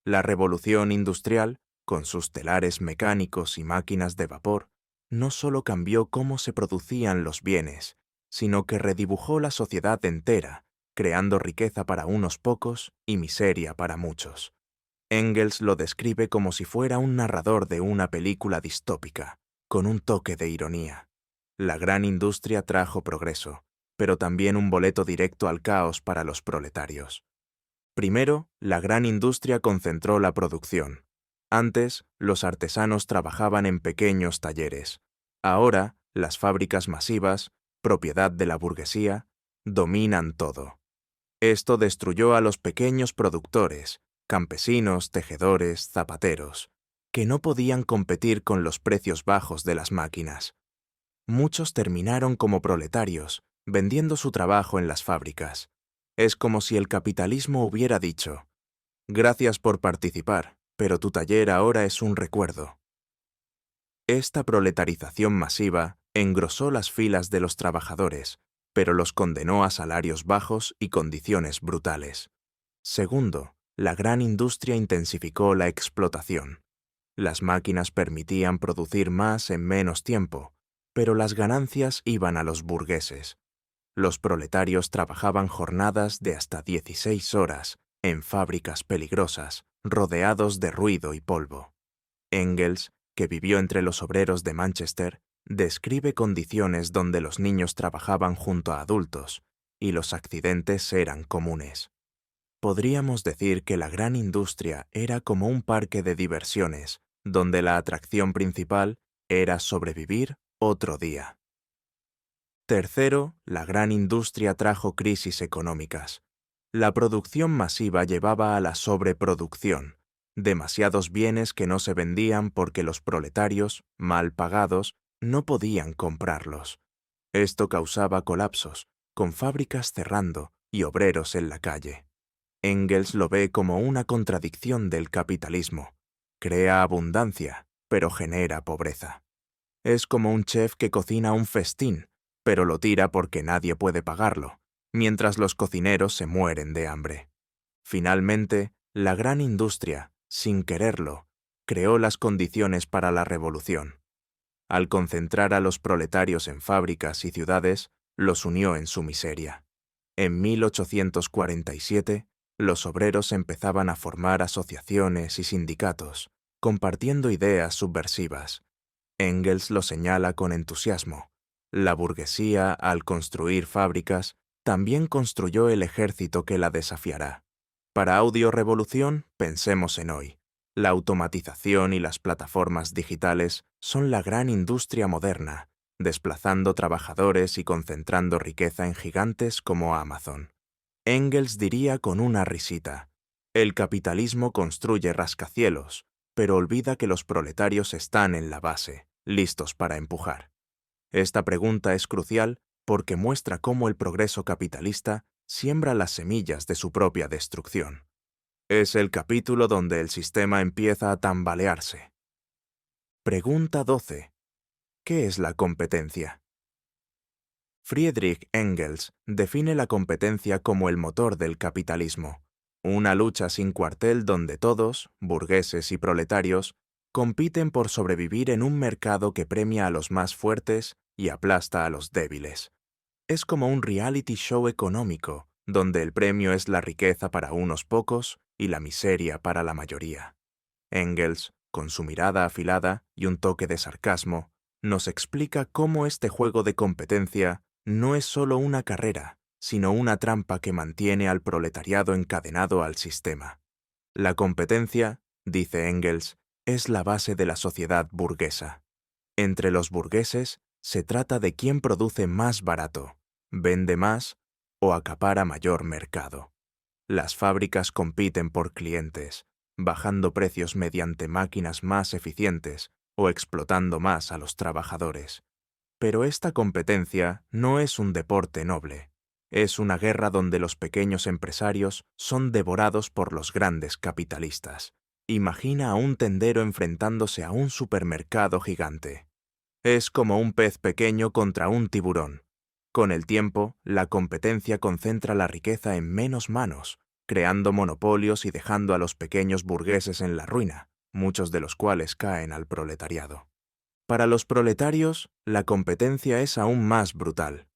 La revolución industrial, con sus telares mecánicos y máquinas de vapor, no solo cambió cómo se producían los bienes, sino que redibujó la sociedad entera, creando riqueza para unos pocos y miseria para muchos. Engels lo describe como si fuera un narrador de una película distópica. con un toque de ironía. La gran industria trajo progreso, pero también un boleto directo al caos para los proletarios. Primero, la gran industria concentró la producción. Antes, los artesanos trabajaban en pequeños talleres. Ahora, las fábricas masivas, propiedad de la burguesía, dominan todo. Esto destruyó a los pequeños productores, campesinos, tejedores, zapateros, que no podían competir con los precios bajos de las máquinas. Muchos terminaron como proletarios, vendiendo su trabajo en las fábricas. Es como si el capitalismo hubiera dicho: gracias por participar, pero tu taller ahora es un recuerdo. Esta proletarización masiva engrosó las filas de los trabajadores, pero los condenó a salarios bajos y condiciones brutales. Segundo, la gran industria intensificó la explotación. Las máquinas permitían producir más en menos tiempo, pero las ganancias iban a los burgueses. Los proletarios trabajaban jornadas de hasta 16 horas en fábricas peligrosas, rodeados de ruido y polvo. Engels, que vivió entre los obreros de Manchester, describe condiciones donde los niños trabajaban junto a adultos y los accidentes eran comunes. Podríamos decir que la gran industria era como un parque de diversiones, donde la atracción principal era sobrevivir otro día. Tercero, la gran industria trajo crisis económicas. La producción masiva llevaba a la sobreproducción, demasiados bienes que no se vendían porque los proletarios, mal pagados, no podían comprarlos. Esto causaba colapsos, con fábricas cerrando y obreros en la calle. Engels lo ve como una contradicción del capitalismo. Crea abundancia, pero genera pobreza. Es como un chef que cocina un festín, pero lo tira porque nadie puede pagarlo, mientras los cocineros se mueren de hambre. Finalmente, la gran industria, sin quererlo, creó las condiciones para la revolución. Al concentrar a los proletarios en fábricas y ciudades, los unió en su miseria. En 1847, los obreros empezaban a formar asociaciones y sindicatos, compartiendo ideas subversivas. Engels lo señala con entusiasmo. La burguesía, al construir fábricas, también construyó el ejército que la desafiará. Para Audio Revolución, pensemos en hoy. La automatización y las plataformas digitales son la gran industria moderna, desplazando trabajadores y concentrando riqueza en gigantes como Amazon. Engels diría con una risita: el capitalismo construye rascacielos, pero olvida que los proletarios están en la base, listos para empujar. Esta pregunta es crucial porque muestra cómo el progreso capitalista siembra las semillas de su propia destrucción. Es el capítulo donde el sistema empieza a tambalearse. Pregunta 12. ¿Qué es la competencia? Friedrich Engels define la competencia como el motor del capitalismo, una lucha sin cuartel donde todos, burgueses y proletarios, compiten por sobrevivir en un mercado que premia a los más fuertes y aplasta a los débiles. Es como un reality show económico, donde el premio es la riqueza para unos pocos y la miseria para la mayoría. Engels, con su mirada afilada y un toque de sarcasmo, nos explica cómo este juego de competencia no es solo una carrera, sino una trampa que mantiene al proletariado encadenado al sistema. La competencia, dice Engels, es la base de la sociedad burguesa. Entre los burgueses se trata de quién produce más barato, vende más o acapara mayor mercado. Las fábricas compiten por clientes, bajando precios mediante máquinas más eficientes o explotando más a los trabajadores. Pero esta competencia no es un deporte noble. Es una guerra donde los pequeños empresarios son devorados por los grandes capitalistas. Imagina a un tendero enfrentándose a un supermercado gigante. Es como un pez pequeño contra un tiburón. Con el tiempo, la competencia concentra la riqueza en menos manos, creando monopolios y dejando a los pequeños burgueses en la ruina, muchos de los cuales caen al proletariado. Para los proletarios, la competencia es aún más brutal.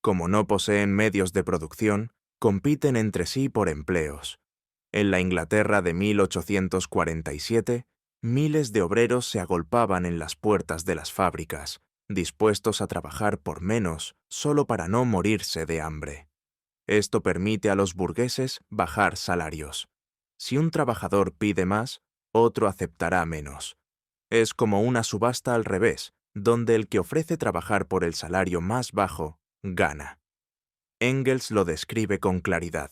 Como no poseen medios de producción, compiten entre sí por empleos. En la Inglaterra de 1847, miles de obreros se agolpaban en las puertas de las fábricas, dispuestos a trabajar por menos solo para no morirse de hambre. Esto permite a los burgueses bajar salarios. Si un trabajador pide más, otro aceptará menos. Es como una subasta al revés, donde el que ofrece trabajar por el salario más bajo gana. Engels lo describe con claridad.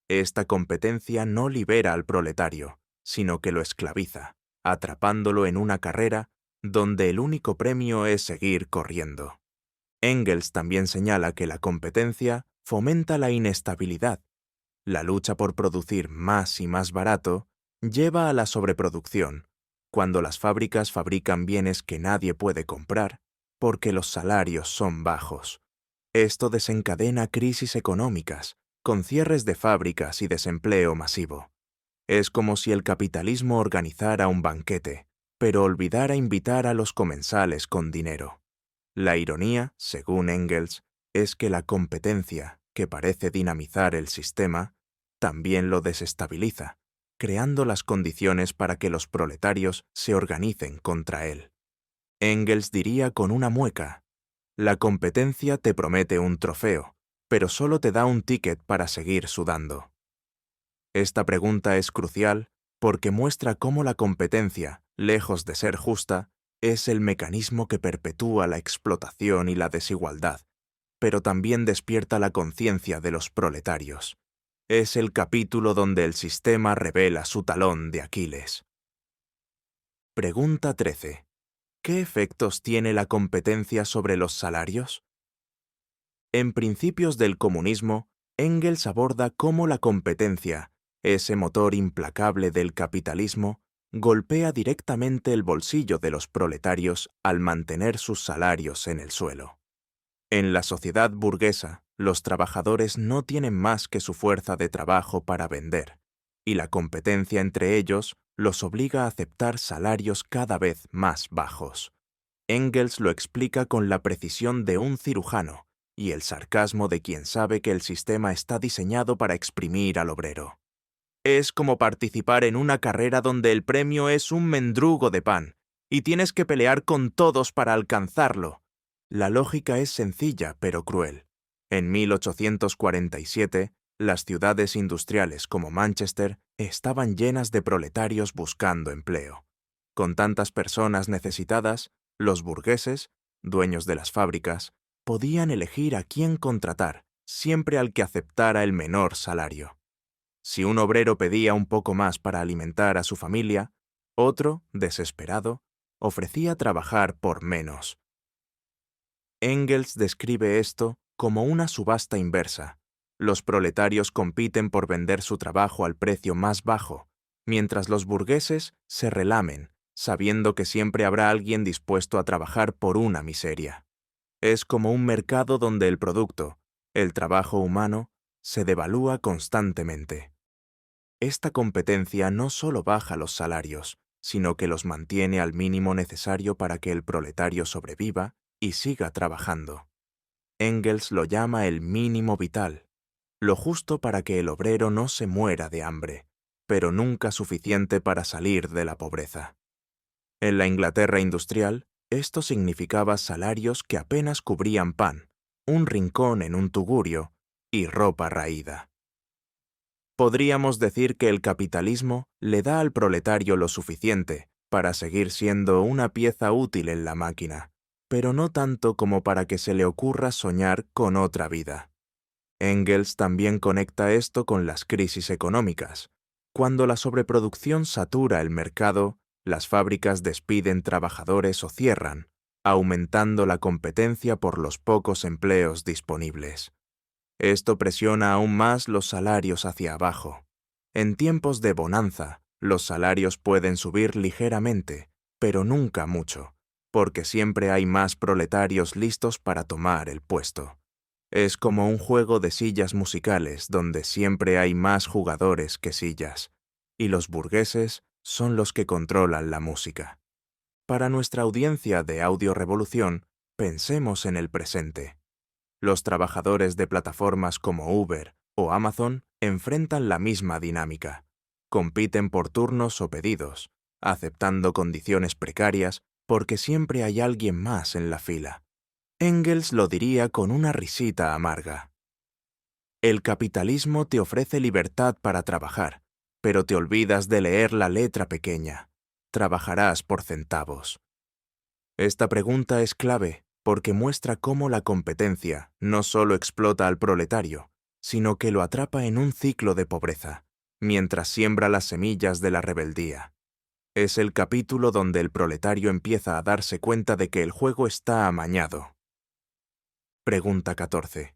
Esta competencia no libera al proletario, sino que lo esclaviza, atrapándolo en una carrera donde el único premio es seguir corriendo. Engels también señala que la competencia fomenta la inestabilidad. La lucha por producir más y más barato lleva a la sobreproducción, cuando las fábricas fabrican bienes que nadie puede comprar porque los salarios son bajos. Esto desencadena crisis económicas, con cierres de fábricas y desempleo masivo. Es como si el capitalismo organizara un banquete, pero olvidara invitar a los comensales con dinero. La ironía, según Engels, es que la competencia, que parece dinamizar el sistema, también lo desestabiliza, creando las condiciones para que los proletarios se organicen contra él. Engels diría con una mueca: la competencia te promete un trofeo, pero solo te da un ticket para seguir sudando. Esta pregunta es crucial porque muestra cómo la competencia, lejos de ser justa, es el mecanismo que perpetúa la explotación y la desigualdad, pero también despierta la conciencia de los proletarios. Es el capítulo donde el sistema revela su talón de Aquiles. Pregunta 13. ¿Qué efectos tiene la competencia sobre los salarios? En Principios del Comunismo, Engels aborda cómo la competencia, ese motor implacable del capitalismo, golpea directamente el bolsillo de los proletarios al mantener sus salarios en el suelo. En la sociedad burguesa, los trabajadores no tienen más que su fuerza de trabajo para vender, y la competencia entre ellos los obliga a aceptar salarios cada vez más bajos. Engels lo explica con la precisión de un cirujano y el sarcasmo de quien sabe que el sistema está diseñado para exprimir al obrero. Es como participar en una carrera donde el premio es un mendrugo de pan, y tienes que pelear con todos para alcanzarlo. La lógica es sencilla pero cruel. En 1847, las ciudades industriales como Manchester estaban llenas de proletarios buscando empleo. Con tantas personas necesitadas, los burgueses, dueños de las fábricas, podían elegir a quién contratar, siempre al que aceptara el menor salario. Si un obrero pedía un poco más para alimentar a su familia, otro, desesperado, ofrecía trabajar por menos. Engels describe esto como una subasta inversa. Los proletarios compiten por vender su trabajo al precio más bajo, mientras los burgueses se relamen, sabiendo que siempre habrá alguien dispuesto a trabajar por una miseria. Es como un mercado donde el producto, el trabajo humano, se devalúa constantemente. Esta competencia no solo baja los salarios, sino que los mantiene al mínimo necesario para que el proletario sobreviva y siga trabajando. Engels lo llama el mínimo vital, lo justo para que el obrero no se muera de hambre, pero nunca suficiente para salir de la pobreza. En la Inglaterra industrial, esto significaba salarios que apenas cubrían pan, un rincón en un tugurio y ropa raída. Podríamos decir que el capitalismo le da al proletario lo suficiente para seguir siendo una pieza útil en la máquina, pero no tanto como para que se le ocurra soñar con otra vida. Engels también conecta esto con las crisis económicas. Cuando la sobreproducción satura el mercado, las fábricas despiden trabajadores o cierran, aumentando la competencia por los pocos empleos disponibles. Esto presiona aún más los salarios hacia abajo. En tiempos de bonanza, los salarios pueden subir ligeramente, pero nunca mucho, porque siempre hay más proletarios listos para tomar el puesto. Es como un juego de sillas musicales donde siempre hay más jugadores que sillas, y los burgueses son los que controlan la música. Para nuestra audiencia de Audio Revolución, pensemos en el presente. Los trabajadores de plataformas como Uber o Amazon enfrentan la misma dinámica. Compiten por turnos o pedidos, aceptando condiciones precarias porque siempre hay alguien más en la fila. Engels lo diría con una risita amarga. El capitalismo te ofrece libertad para trabajar, pero te olvidas de leer la letra pequeña. Trabajarás por centavos. Esta pregunta es clave porque muestra cómo la competencia no solo explota al proletario, sino que lo atrapa en un ciclo de pobreza, mientras siembra las semillas de la rebeldía. Es el capítulo donde el proletario empieza a darse cuenta de que el juego está amañado. Pregunta 14.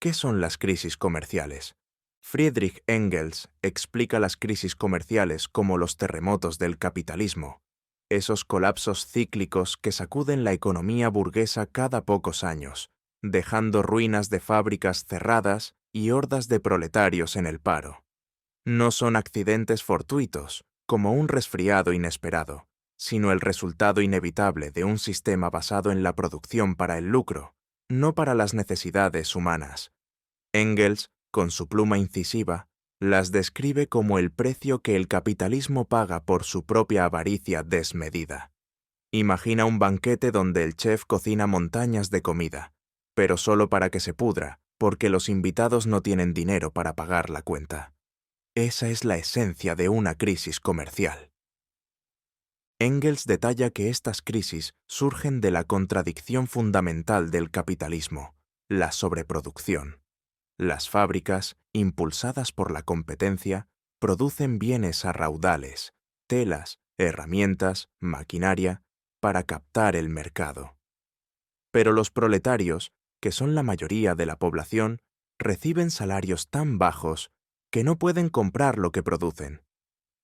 ¿Qué son las crisis comerciales? Friedrich Engels explica las crisis comerciales como los terremotos del capitalismo, esos colapsos cíclicos que sacuden la economía burguesa cada pocos años, dejando ruinas de fábricas cerradas y hordas de proletarios en el paro. No son accidentes fortuitos, como un resfriado inesperado, sino el resultado inevitable de un sistema basado en la producción para el lucro, no para las necesidades humanas. Engels, con su pluma incisiva, las describe como el precio que el capitalismo paga por su propia avaricia desmedida. Imagina un banquete donde el chef cocina montañas de comida, pero solo para que se pudra, porque los invitados no tienen dinero para pagar la cuenta. Esa es la esencia de una crisis comercial. Engels detalla que estas crisis surgen de la contradicción fundamental del capitalismo, la sobreproducción. Las fábricas, impulsadas por la competencia, producen bienes a raudales, telas, herramientas, maquinaria, para captar el mercado. Pero los proletarios, que son la mayoría de la población, reciben salarios tan bajos que no pueden comprar lo que producen.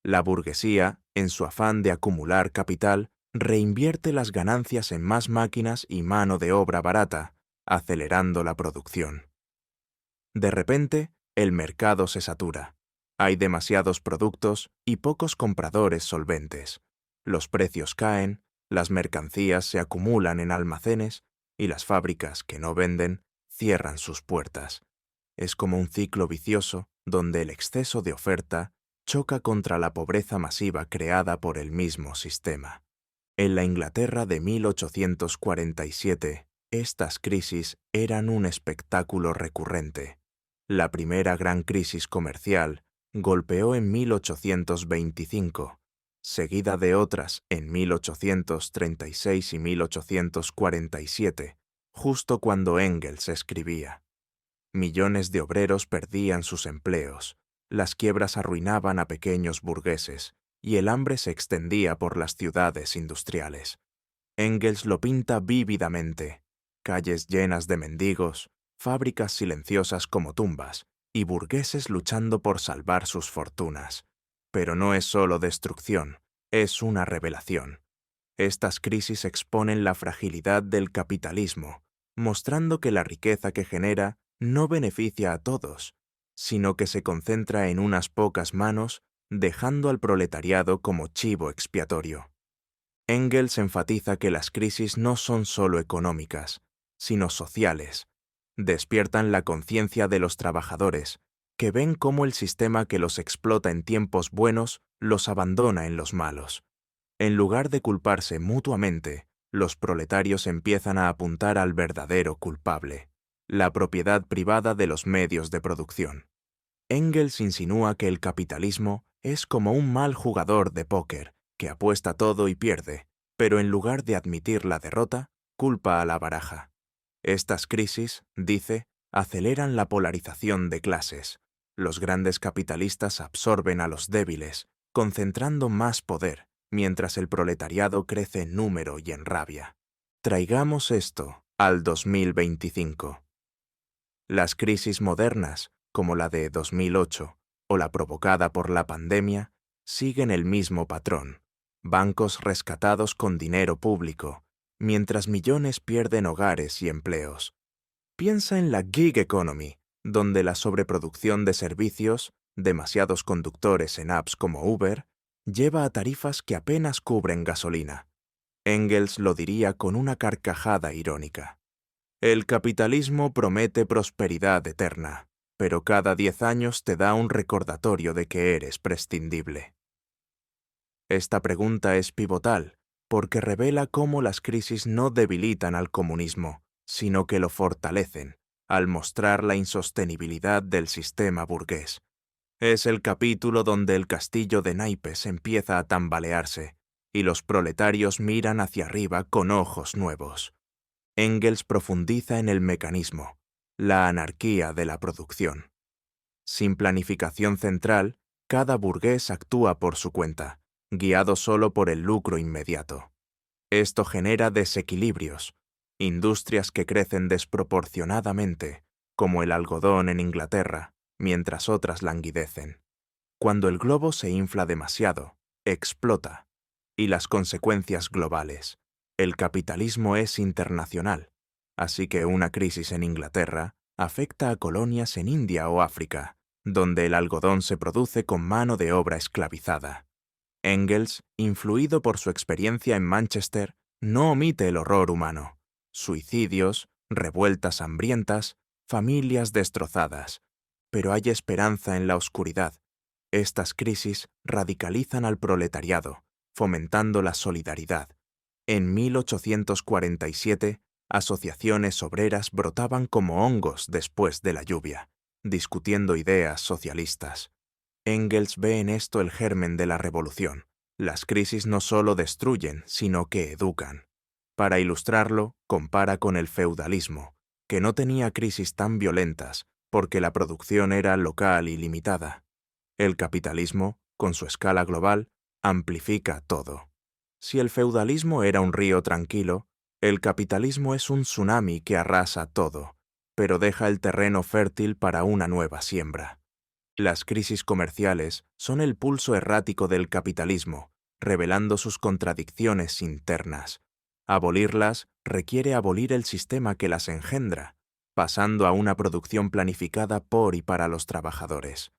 La burguesía, en su afán de acumular capital, reinvierte las ganancias en más máquinas y mano de obra barata, acelerando la producción. De repente, el mercado se satura. Hay demasiados productos y pocos compradores solventes. Los precios caen, las mercancías se acumulan en almacenes y las fábricas que no venden cierran sus puertas. Es como un ciclo vicioso donde el exceso de oferta choca contra la pobreza masiva creada por el mismo sistema. En la Inglaterra de 1847, estas crisis eran un espectáculo recurrente. La primera gran crisis comercial golpeó en 1825, seguida de otras en 1836 y 1847, justo cuando Engels escribía. Millones de obreros perdían sus empleos, las quiebras arruinaban a pequeños burgueses y el hambre se extendía por las ciudades industriales. Engels lo pinta vívidamente: calles llenas de mendigos, fábricas silenciosas como tumbas y burgueses luchando por salvar sus fortunas. Pero no es solo destrucción, es una revelación. Estas crisis exponen la fragilidad del capitalismo, mostrando que la riqueza que genera no beneficia a todos, sino que se concentra en unas pocas manos, dejando al proletariado como chivo expiatorio. Engels enfatiza que las crisis no son solo económicas, sino sociales. Despiertan la conciencia de los trabajadores, que ven cómo el sistema que los explota en tiempos buenos los abandona en los malos. En lugar de culparse mutuamente, los proletarios empiezan a apuntar al verdadero culpable: la propiedad privada de los medios de producción. Engels insinúa que el capitalismo es como un mal jugador de póker que apuesta todo y pierde, pero en lugar de admitir la derrota, culpa a la baraja. Estas crisis, dice, aceleran la polarización de clases. Los grandes capitalistas absorben a los débiles, concentrando más poder, mientras el proletariado crece en número y en rabia. Traigamos esto al 2025. Las crisis modernas, como la de 2008 o la provocada por la pandemia, siguen el mismo patrón: bancos rescatados con dinero público, mientras millones pierden hogares y empleos. Piensa en la gig economy, donde la sobreproducción de servicios, demasiados conductores en apps como Uber, lleva a tarifas que apenas cubren gasolina. Engels lo diría con una carcajada irónica: el capitalismo promete prosperidad eterna, pero cada 10 años te da un recordatorio de que eres prescindible. Esta pregunta es pivotal porque revela cómo las crisis no debilitan al comunismo, sino que lo fortalecen, al mostrar la insostenibilidad del sistema burgués. Es el capítulo donde el castillo de naipes empieza a tambalearse y los proletarios miran hacia arriba con ojos nuevos. Engels profundiza en el mecanismo, la anarquía de la producción. Sin planificación central, cada burgués actúa por su cuenta, guiado solo por el lucro inmediato. Esto genera desequilibrios, industrias que crecen desproporcionadamente, como el algodón en Inglaterra, mientras otras languidecen. Cuando el globo se infla demasiado, explota, y las consecuencias globales. El capitalismo es internacional, así que una crisis en Inglaterra afecta a colonias en India o África, donde el algodón se produce con mano de obra esclavizada. Engels, influido por su experiencia en Manchester, no omite el horror humano: suicidios, revueltas hambrientas, familias destrozadas. Pero hay esperanza en la oscuridad. Estas crisis radicalizan al proletariado, fomentando la solidaridad. En 1847, asociaciones obreras brotaban como hongos después de la lluvia, discutiendo ideas socialistas. Engels ve en esto el germen de la revolución. Las crisis no solo destruyen, sino que educan. Para ilustrarlo, compara con el feudalismo, que no tenía crisis tan violentas porque la producción era local y limitada. El capitalismo, con su escala global, amplifica todo. Si el feudalismo era un río tranquilo, el capitalismo es un tsunami que arrasa todo, pero deja el terreno fértil para una nueva siembra. Las crisis comerciales son el pulso errático del capitalismo, revelando sus contradicciones internas. Abolirlas requiere abolir el sistema que las engendra, pasando a una producción planificada por y para los trabajadores.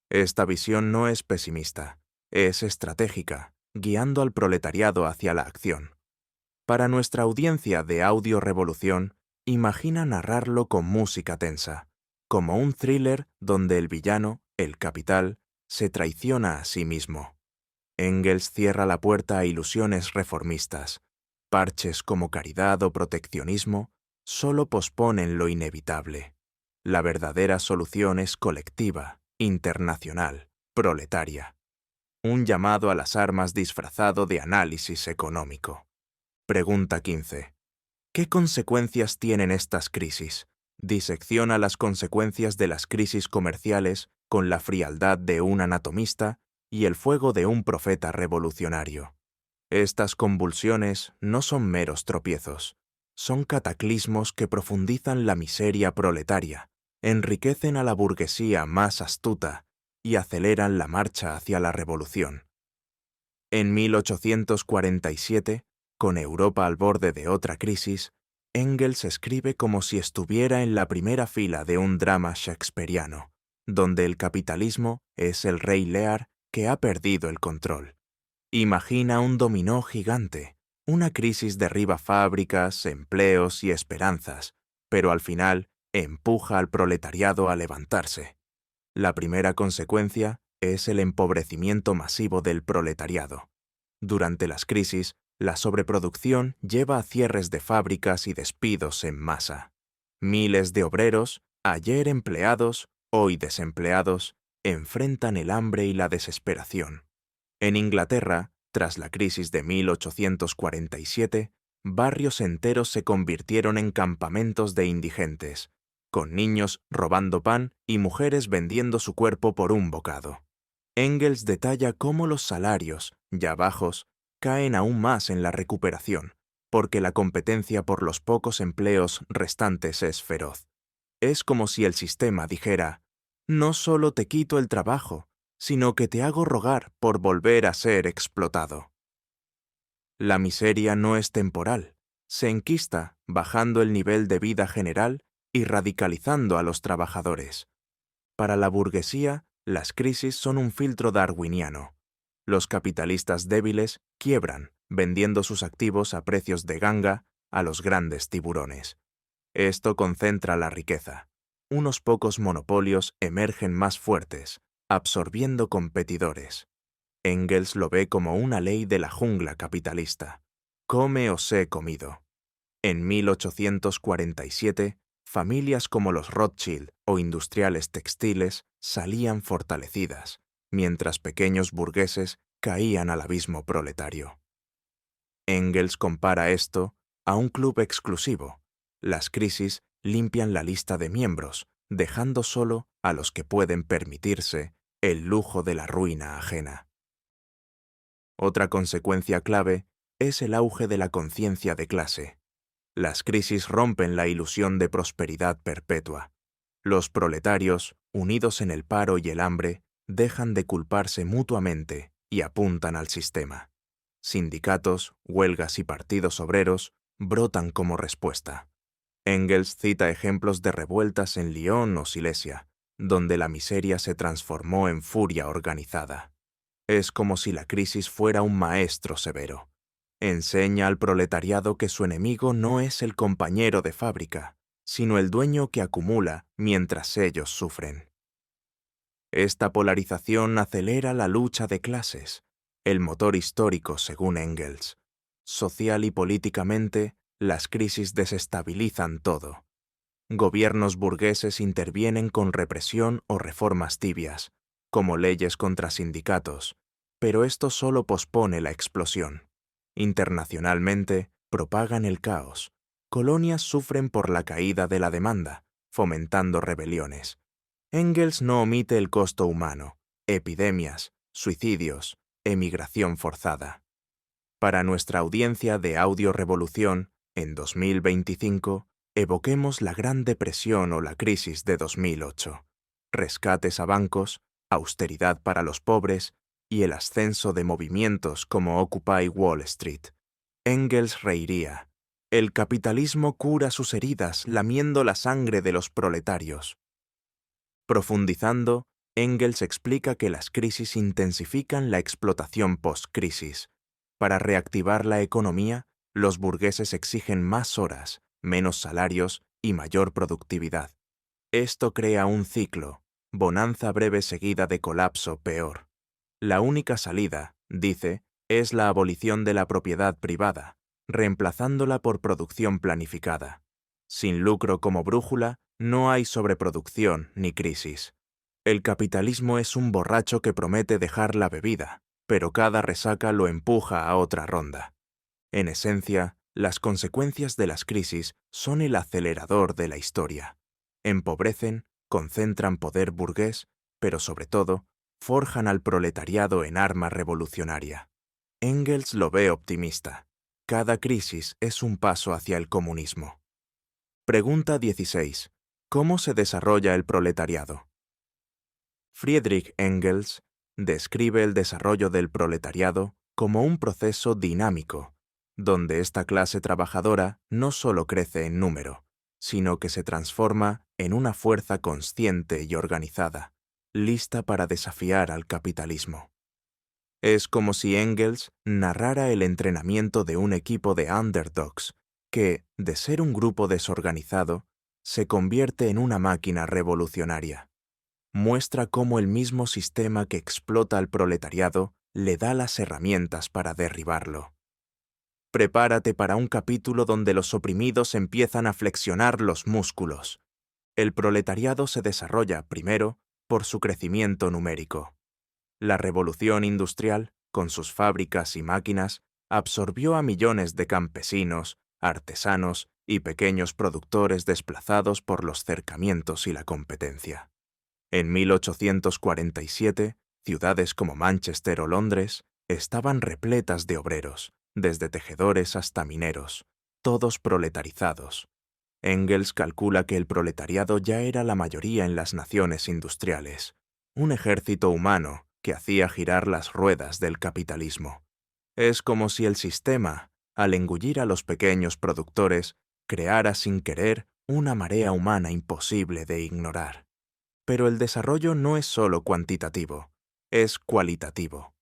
Esta visión no es pesimista, es estratégica, guiando al proletariado hacia la acción. Para nuestra audiencia de Audio Revolución, imagina narrarlo con música tensa, como un thriller donde el villano, el capital, se traiciona a sí mismo. Engels cierra la puerta a ilusiones reformistas. Parches como caridad o proteccionismo solo posponen lo inevitable. La verdadera solución es colectiva, internacional, proletaria. Un llamado a las armas disfrazado de análisis económico. Pregunta 15. ¿Qué consecuencias tienen estas crisis? Disecciona las consecuencias de las crisis comerciales con la frialdad de un anatomista y el fuego de un profeta revolucionario. Estas convulsiones no son meros tropiezos, son cataclismos que profundizan la miseria proletaria, enriquecen a la burguesía más astuta y aceleran la marcha hacia la revolución. En 1847, con Europa al borde de otra crisis, Engels escribe como si estuviera en la primera fila de un drama shakespeariano, donde el capitalismo es el rey Lear que ha perdido el control. Imagina un dominó gigante. Una crisis derriba fábricas, empleos y esperanzas, pero al final empuja al proletariado a levantarse. La primera consecuencia es el empobrecimiento masivo del proletariado. Durante las crisis, la sobreproducción lleva a cierres de fábricas y despidos en masa. Miles de obreros, ayer empleados, hoy desempleados, enfrentan el hambre y la desesperación. En Inglaterra, tras la crisis de 1847, barrios enteros se convirtieron en campamentos de indigentes, con niños robando pan y mujeres vendiendo su cuerpo por un bocado. Engels detalla cómo los salarios, ya bajos, caen aún más en la recuperación, porque la competencia por los pocos empleos restantes es feroz. Es como si el sistema dijera: no solo te quito el trabajo, sino que te hago rogar por volver a ser explotado. La miseria no es temporal, se enquista bajando el nivel de vida general y radicalizando a los trabajadores. Para la burguesía, las crisis son un filtro darwiniano. Los capitalistas débiles quiebran, vendiendo sus activos a precios de ganga a los grandes tiburones. Esto concentra la riqueza. Unos pocos monopolios emergen más fuertes, absorbiendo competidores. Engels lo ve como una ley de la jungla capitalista. Come o sé comido. En 1847, familias como los Rothschild o industriales textiles salían fortalecidas, mientras pequeños burgueses caían al abismo proletario. Engels compara esto a un club exclusivo. Las crisis limpian la lista de miembros, dejando solo a los que pueden permitirse el lujo de la ruina ajena. Otra consecuencia clave es el auge de la conciencia de clase. Las crisis rompen la ilusión de prosperidad perpetua. Los proletarios, unidos en el paro y el hambre, dejan de culparse mutuamente y apuntan al sistema. Sindicatos, huelgas y partidos obreros brotan como respuesta. Engels cita ejemplos de revueltas en Lyon o Silesia, donde la miseria se transformó en furia organizada. Es como si la crisis fuera un maestro severo. Enseña al proletariado que su enemigo no es el compañero de fábrica, sino el dueño que acumula mientras ellos sufren. Esta polarización acelera la lucha de clases, el motor histórico según Engels. Social y políticamente, las crisis desestabilizan todo. Gobiernos burgueses intervienen con represión o reformas tibias, como leyes contra sindicatos, pero esto solo pospone la explosión. Internacionalmente, propagan el caos. Colonias sufren por la caída de la demanda, fomentando rebeliones. Engels no omite el costo humano, epidemias, suicidios, emigración forzada. Para nuestra audiencia de Audio Revolución, en 2025, evoquemos la Gran Depresión o la crisis de 2008, rescates a bancos, austeridad para los pobres y el ascenso de movimientos como Occupy Wall Street. Engels reiría: el capitalismo cura sus heridas lamiendo la sangre de los proletarios. Profundizando, Engels explica que las crisis intensifican la explotación post-crisis. Para reactivar la economía, los burgueses exigen más horas, menos salarios y mayor productividad. Esto crea un ciclo, bonanza breve seguida de colapso peor. La única salida, dice, es la abolición de la propiedad privada, reemplazándola por producción planificada. Sin lucro como brújula, no hay sobreproducción ni crisis. El capitalismo es un borracho que promete dejar la bebida, pero cada resaca lo empuja a otra ronda. En esencia, las consecuencias de las crisis son el acelerador de la historia. Empobrecen, concentran poder burgués, pero sobre todo, forjan al proletariado en arma revolucionaria. Engels lo ve optimista. Cada crisis es un paso hacia el comunismo. Pregunta 16. ¿Cómo se desarrolla el proletariado? Friedrich Engels describe el desarrollo del proletariado como un proceso dinámico, donde esta clase trabajadora no solo crece en número, sino que se transforma en una fuerza consciente y organizada, lista para desafiar al capitalismo. Es como si Engels narrara el entrenamiento de un equipo de underdogs que, de ser un grupo desorganizado, se convierte en una máquina revolucionaria. Muestra cómo el mismo sistema que explota al proletariado le da las herramientas para derribarlo. Prepárate para un capítulo donde los oprimidos empiezan a flexionar los músculos. El proletariado se desarrolla, primero, por su crecimiento numérico. La revolución industrial, con sus fábricas y máquinas, absorbió a millones de campesinos, artesanos y pequeños productores desplazados por los cercamientos y la competencia. En 1847, ciudades como Manchester o Londres estaban repletas de obreros, desde tejedores hasta mineros, todos proletarizados. Engels calcula que el proletariado ya era la mayoría en las naciones industriales, un ejército humano que hacía girar las ruedas del capitalismo. Es como si el sistema, al engullir a los pequeños productores, creara sin querer una marea humana imposible de ignorar. Pero el desarrollo no es solo cuantitativo, es cualitativo.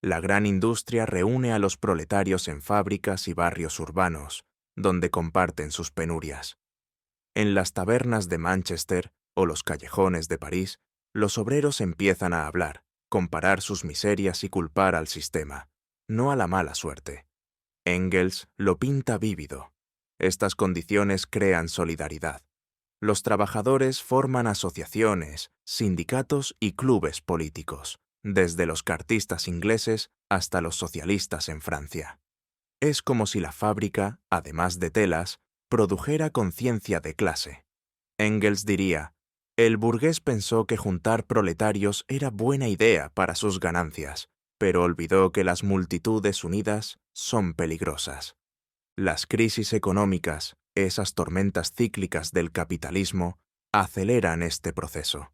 La gran industria reúne a los proletarios en fábricas y barrios urbanos, donde comparten sus penurias. En las tabernas de Manchester o los callejones de París, los obreros empiezan a hablar, comparar sus miserias y culpar al sistema, no a la mala suerte. Engels lo pinta vívido. Estas condiciones crean solidaridad. Los trabajadores forman asociaciones, sindicatos y clubes políticos, desde los cartistas ingleses hasta los socialistas en Francia. Es como si la fábrica, además de telas, produjera conciencia de clase. Engels diría, el burgués pensó que juntar proletarios era buena idea para sus ganancias, pero olvidó que las multitudes unidas son peligrosas. Las crisis económicas, esas tormentas cíclicas del capitalismo, aceleran este proceso.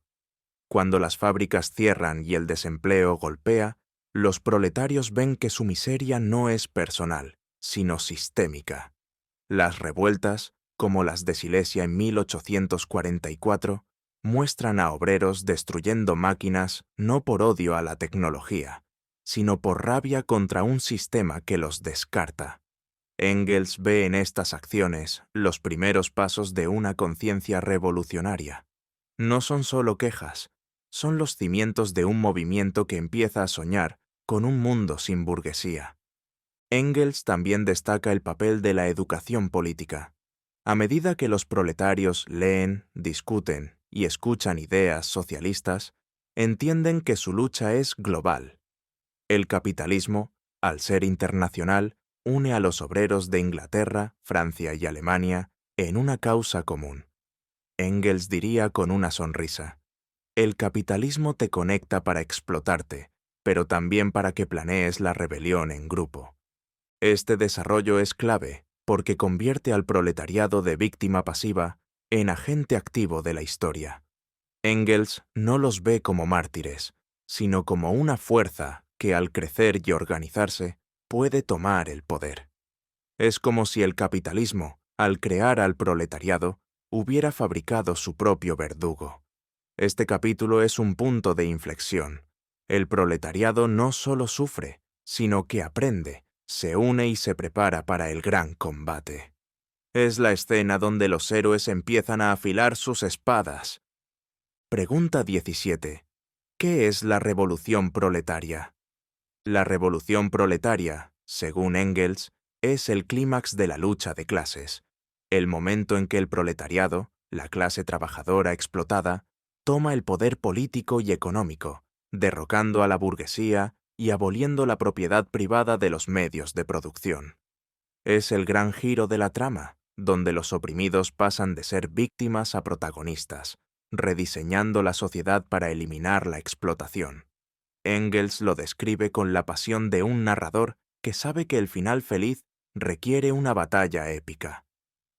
Cuando las fábricas cierran y el desempleo golpea, los proletarios ven que su miseria no es personal, sino sistémica. Las revueltas, como las de Silesia en 1844, muestran a obreros destruyendo máquinas no por odio a la tecnología, sino por rabia contra un sistema que los descarta. Engels ve en estas acciones los primeros pasos de una conciencia revolucionaria. No son solo quejas, son los cimientos de un movimiento que empieza a soñar con un mundo sin burguesía. Engels también destaca el papel de la educación política. A medida que los proletarios leen, discuten y escuchan ideas socialistas, entienden que su lucha es global. El capitalismo, al ser internacional, une a los obreros de Inglaterra, Francia y Alemania en una causa común. Engels diría con una sonrisa, el capitalismo te conecta para explotarte, pero también para que planees la rebelión en grupo. Este desarrollo es clave porque convierte al proletariado de víctima pasiva en agente activo de la historia. Engels no los ve como mártires, sino como una fuerza que al crecer y organizarse puede tomar el poder. Es como si el capitalismo, al crear al proletariado, hubiera fabricado su propio verdugo. Este capítulo es un punto de inflexión. El proletariado no solo sufre, sino que aprende, se une y se prepara para el gran combate. Es la escena donde los héroes empiezan a afilar sus espadas. Pregunta 17. ¿Qué es la revolución proletaria? La revolución proletaria, según Engels, es el clímax de la lucha de clases, el momento en que el proletariado, la clase trabajadora explotada, toma el poder político y económico, derrocando a la burguesía y aboliendo la propiedad privada de los medios de producción. Es el gran giro de la trama, donde los oprimidos pasan de ser víctimas a protagonistas, rediseñando la sociedad para eliminar la explotación. Engels lo describe con la pasión de un narrador que sabe que el final feliz requiere una batalla épica.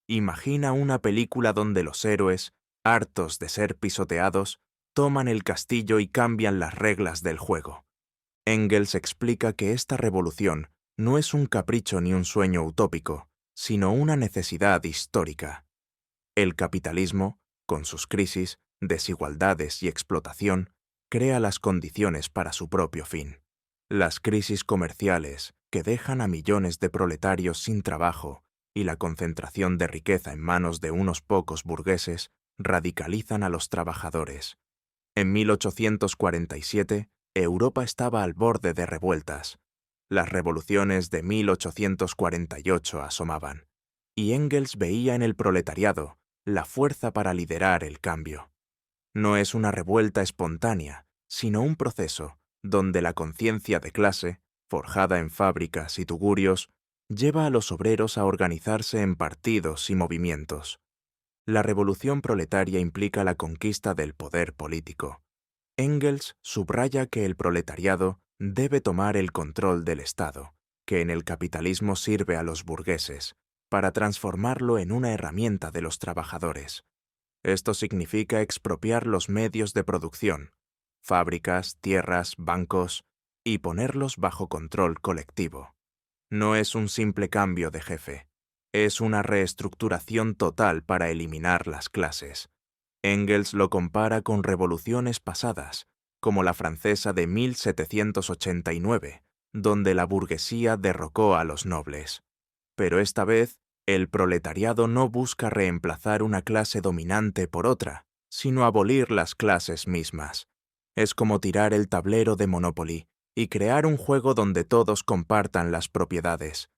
Imagina una película donde los héroes, hartos de ser pisoteados, toman el castillo y cambian las reglas del juego. Engels explica que esta revolución no es un capricho ni un sueño utópico, sino una necesidad histórica. El capitalismo, con sus crisis, desigualdades y explotación, crea las condiciones para su propio fin. Las crisis comerciales, que dejan a millones de proletarios sin trabajo, y la concentración de riqueza en manos de unos pocos burgueses, radicalizan a los trabajadores. En 1847, Europa estaba al borde de revueltas. Las revoluciones de 1848 asomaban, y Engels veía en el proletariado la fuerza para liderar el cambio. No es una revuelta espontánea, sino un proceso donde la conciencia de clase, forjada en fábricas y tugurios, lleva a los obreros a organizarse en partidos y movimientos. La revolución proletaria implica la conquista del poder político. Engels subraya que el proletariado debe tomar el control del Estado, que en el capitalismo sirve a los burgueses, para transformarlo en una herramienta de los trabajadores. Esto significa expropiar los medios de producción, fábricas, tierras, bancos, y ponerlos bajo control colectivo. No es un simple cambio de jefe, es una reestructuración total para eliminar las clases. Engels lo compara con revoluciones pasadas, como la francesa de 1789, donde la burguesía derrocó a los nobles. Pero esta vez, el proletariado no busca reemplazar una clase dominante por otra, sino abolir las clases mismas. Es como tirar el tablero de Monopoly y crear un juego donde todos compartan las propiedades.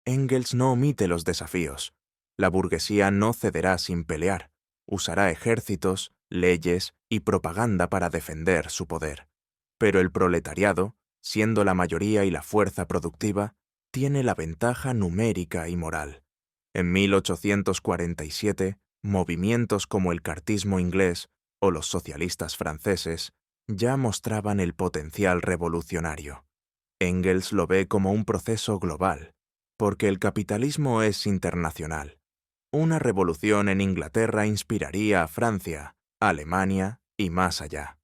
Engels no omite los desafíos. La burguesía no cederá sin pelear. Usará ejércitos, leyes y propaganda para defender su poder. Pero el proletariado, siendo la mayoría y la fuerza productiva, tiene la ventaja numérica y moral. En 1847, movimientos como el cartismo inglés o los socialistas franceses ya mostraban el potencial revolucionario. Engels lo ve como un proceso global, porque el capitalismo es internacional. Una revolución en Inglaterra inspiraría a Francia, Alemania y más allá.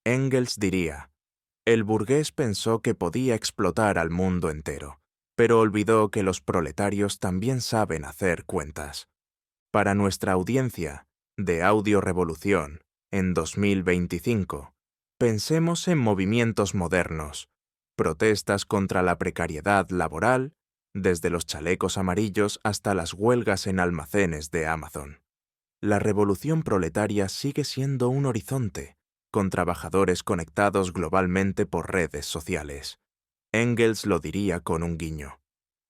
Engels diría: el burgués pensó que podía explotar al mundo entero, pero olvidó que los proletarios también saben hacer cuentas. Para nuestra audiencia de Audio Revolución, en 2025, pensemos en movimientos modernos, protestas contra la precariedad laboral, desde los chalecos amarillos hasta las huelgas en almacenes de Amazon. La revolución proletaria sigue siendo un horizonte, con trabajadores conectados globalmente por redes sociales. Engels lo diría con un guiño: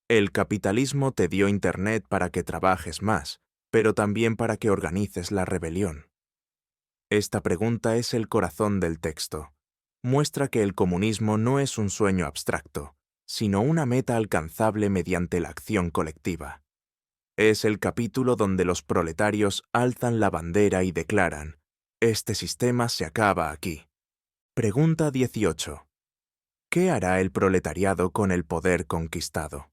el capitalismo te dio Internet para que trabajes más, pero también para que organices la rebelión. Esta pregunta es el corazón del texto. Muestra que el comunismo no es un sueño abstracto, sino una meta alcanzable mediante la acción colectiva. Es el capítulo donde los proletarios alzan la bandera y declaran: este sistema se acaba aquí. Pregunta 18. ¿Qué hará el proletariado con el poder conquistado?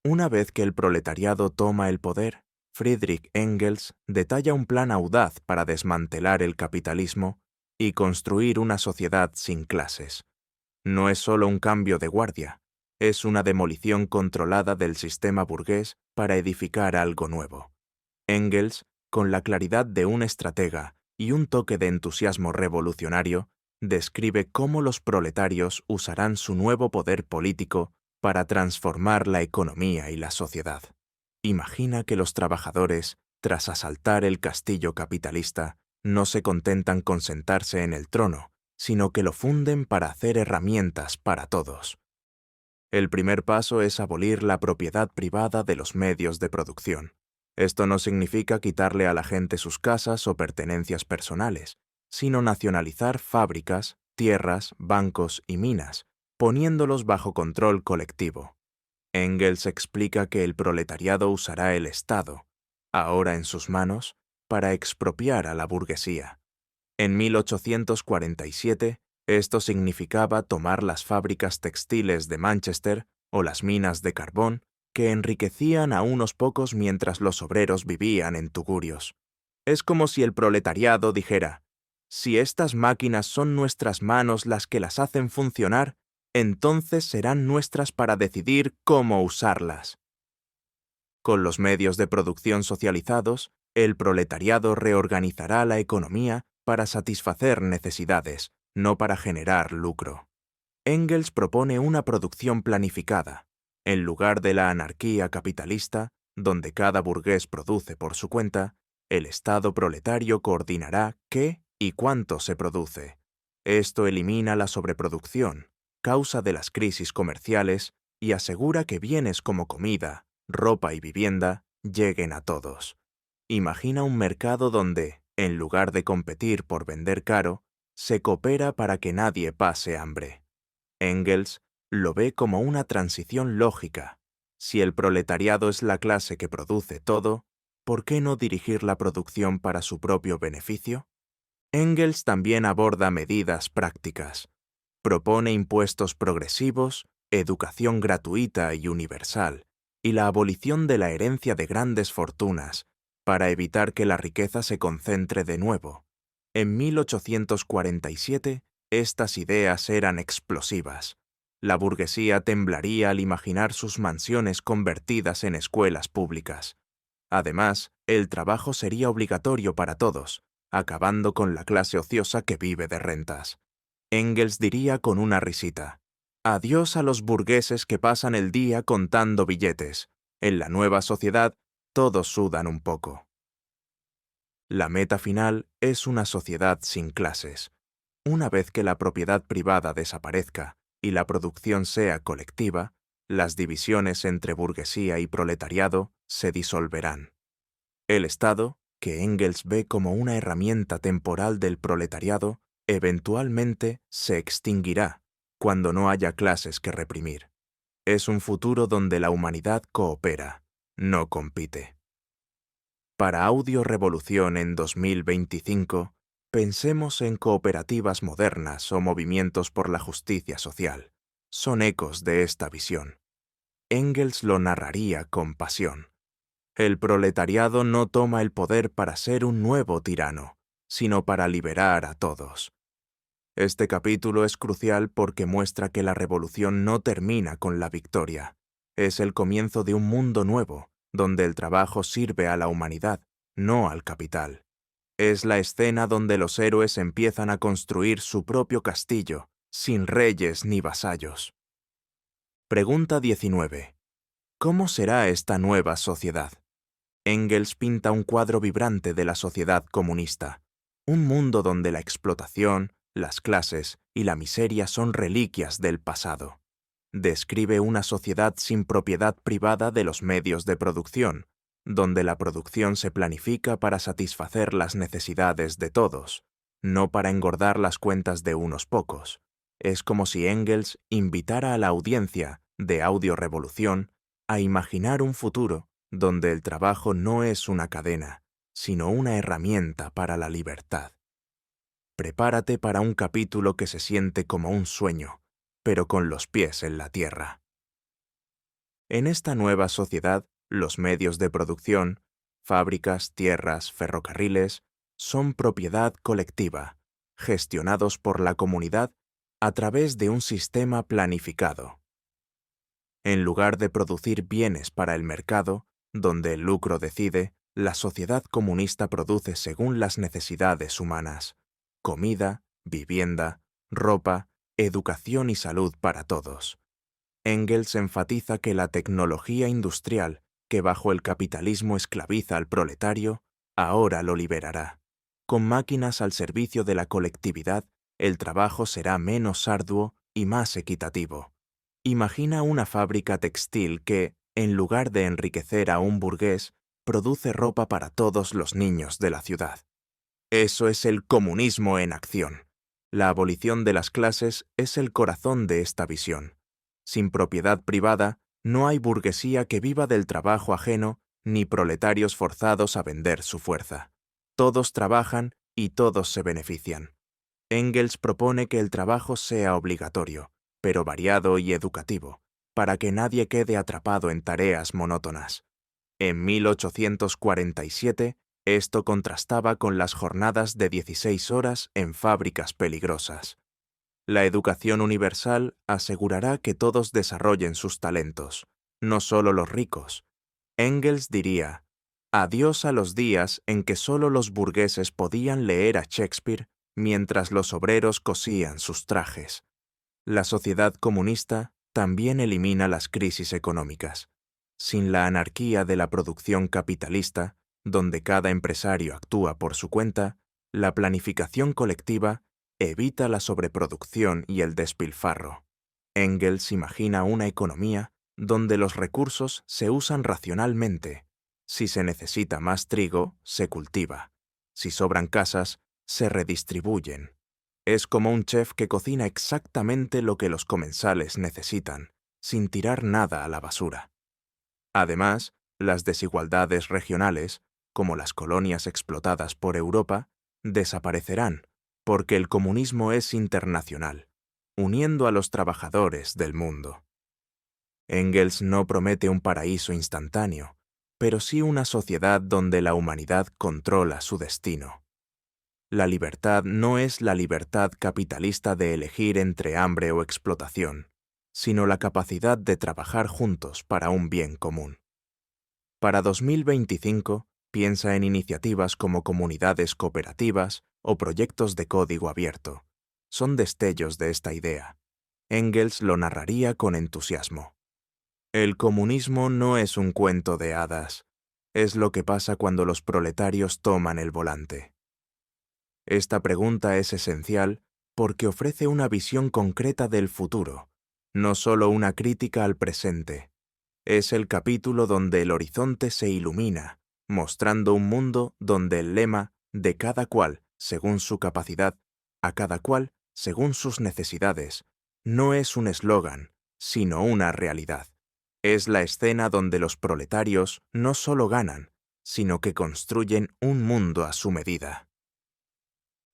Una vez que el proletariado toma el poder, Friedrich Engels detalla un plan audaz para desmantelar el capitalismo y construir una sociedad sin clases. No es solo un cambio de guardia, es una demolición controlada del sistema burgués para edificar algo nuevo. Engels, con la claridad de un estratega y un toque de entusiasmo revolucionario, describe cómo los proletarios usarán su nuevo poder político para transformar la economía y la sociedad. Imagina que los trabajadores, tras asaltar el castillo capitalista, no se contentan con sentarse en el trono, sino que lo funden para hacer herramientas para todos. El primer paso es abolir la propiedad privada de los medios de producción. Esto no significa quitarle a la gente sus casas o pertenencias personales, sino nacionalizar fábricas, tierras, bancos y minas, poniéndolos bajo control colectivo. Engels explica que el proletariado usará el Estado, ahora en sus manos, para expropiar a la burguesía. En 1847, esto significaba tomar las fábricas textiles de Manchester o las minas de carbón que enriquecían a unos pocos mientras los obreros vivían en tugurios. Es como si el proletariado dijera: si estas máquinas son nuestras manos las que las hacen funcionar, entonces serán nuestras para decidir cómo usarlas. Con los medios de producción socializados, el proletariado reorganizará la economía para satisfacer necesidades, no para generar lucro. Engels propone una producción planificada. En lugar de la anarquía capitalista, donde cada burgués produce por su cuenta, el Estado proletario coordinará qué y cuánto se produce. Esto elimina la sobreproducción, causa de las crisis comerciales, y asegura que bienes como comida, ropa y vivienda lleguen a todos. Imagina un mercado donde, en lugar de competir por vender caro, se coopera para que nadie pase hambre. Engels lo ve como una transición lógica. Si el proletariado es la clase que produce todo, ¿por qué no dirigir la producción para su propio beneficio? Engels también aborda medidas prácticas. Propone impuestos progresivos, educación gratuita y universal, y la abolición de la herencia de grandes fortunas, para evitar que la riqueza se concentre de nuevo. En 1847, estas ideas eran explosivas. La burguesía temblaría al imaginar sus mansiones convertidas en escuelas públicas. Además, el trabajo sería obligatorio para todos, acabando con la clase ociosa que vive de rentas. Engels diría con una risita: adiós a los burgueses que pasan el día contando billetes. En la nueva sociedad, todos sudan un poco. La meta final es una sociedad sin clases. Una vez que la propiedad privada desaparezca y la producción sea colectiva, las divisiones entre burguesía y proletariado se disolverán. El Estado, que Engels ve como una herramienta temporal del proletariado, eventualmente se extinguirá cuando no haya clases que reprimir. Es un futuro donde la humanidad coopera, no compite. Para Audio Revolución en 2025, pensemos en cooperativas modernas o movimientos por la justicia social. Son ecos de esta visión. Engels lo narraría con pasión. El proletariado no toma el poder para ser un nuevo tirano, sino para liberar a todos. Este capítulo es crucial porque muestra que la revolución no termina con la victoria. Es el comienzo de un mundo nuevo, donde el trabajo sirve a la humanidad, no al capital. Es la escena donde los héroes empiezan a construir su propio castillo, sin reyes ni vasallos. Pregunta 19. ¿Cómo será esta nueva sociedad? Engels pinta un cuadro vibrante de la sociedad comunista, un mundo donde la explotación, las clases y la miseria son reliquias del pasado. Describe una sociedad sin propiedad privada de los medios de producción, donde la producción se planifica para satisfacer las necesidades de todos, no para engordar las cuentas de unos pocos. Es como si Engels invitara a la audiencia de Audio Revolución a imaginar un futuro donde el trabajo no es una cadena, sino una herramienta para la libertad. Prepárate para un capítulo que se siente como un sueño, pero con los pies en la tierra. En esta nueva sociedad, los medios de producción, fábricas, tierras, ferrocarriles, son propiedad colectiva, gestionados por la comunidad a través de un sistema planificado. En lugar de producir bienes para el mercado, donde el lucro decide, la sociedad comunista produce según las necesidades humanas: comida, vivienda, ropa, educación y salud para todos. Engels enfatiza que la tecnología industrial, que bajo el capitalismo esclaviza al proletario, ahora lo liberará. Con máquinas al servicio de la colectividad, el trabajo será menos arduo y más equitativo. Imagina una fábrica textil que, en lugar de enriquecer a un burgués, produce ropa para todos los niños de la ciudad. Eso es el comunismo en acción. La abolición de las clases es el corazón de esta visión. Sin propiedad privada, no hay burguesía que viva del trabajo ajeno, ni proletarios forzados a vender su fuerza. Todos trabajan y todos se benefician. Engels propone que el trabajo sea obligatorio, pero variado y educativo, para que nadie quede atrapado en tareas monótonas. En 1847, esto contrastaba con las jornadas de 16 horas en fábricas peligrosas. La educación universal asegurará que todos desarrollen sus talentos, no solo los ricos. Engels diría: adiós a los días en que solo los burgueses podían leer a Shakespeare mientras los obreros cosían sus trajes. La sociedad comunista también elimina las crisis económicas. Sin la anarquía de la producción capitalista, donde cada empresario actúa por su cuenta, la planificación colectiva evita la sobreproducción y el despilfarro. Engels imagina una economía donde los recursos se usan racionalmente. Si se necesita más trigo, se cultiva. Si sobran casas, se redistribuyen. Es como un chef que cocina exactamente lo que los comensales necesitan, sin tirar nada a la basura. Además, las desigualdades regionales, como las colonias explotadas por Europa, desaparecerán, porque el comunismo es internacional, uniendo a los trabajadores del mundo. Engels no promete un paraíso instantáneo, pero sí una sociedad donde la humanidad controla su destino. La libertad no es la libertad capitalista de elegir entre hambre o explotación, sino la capacidad de trabajar juntos para un bien común. Para 2025, piensa en iniciativas como comunidades cooperativas o proyectos de código abierto. Son destellos de esta idea. Engels lo narraría con entusiasmo. El comunismo no es un cuento de hadas. Es lo que pasa cuando los proletarios toman el volante. Esta pregunta es esencial porque ofrece una visión concreta del futuro, no solo una crítica al presente. Es el capítulo donde el horizonte se ilumina, mostrando un mundo donde el lema de cada cual según su capacidad, a cada cual según sus necesidades, no es un eslogan, sino una realidad. Es la escena donde los proletarios no solo ganan, sino que construyen un mundo a su medida.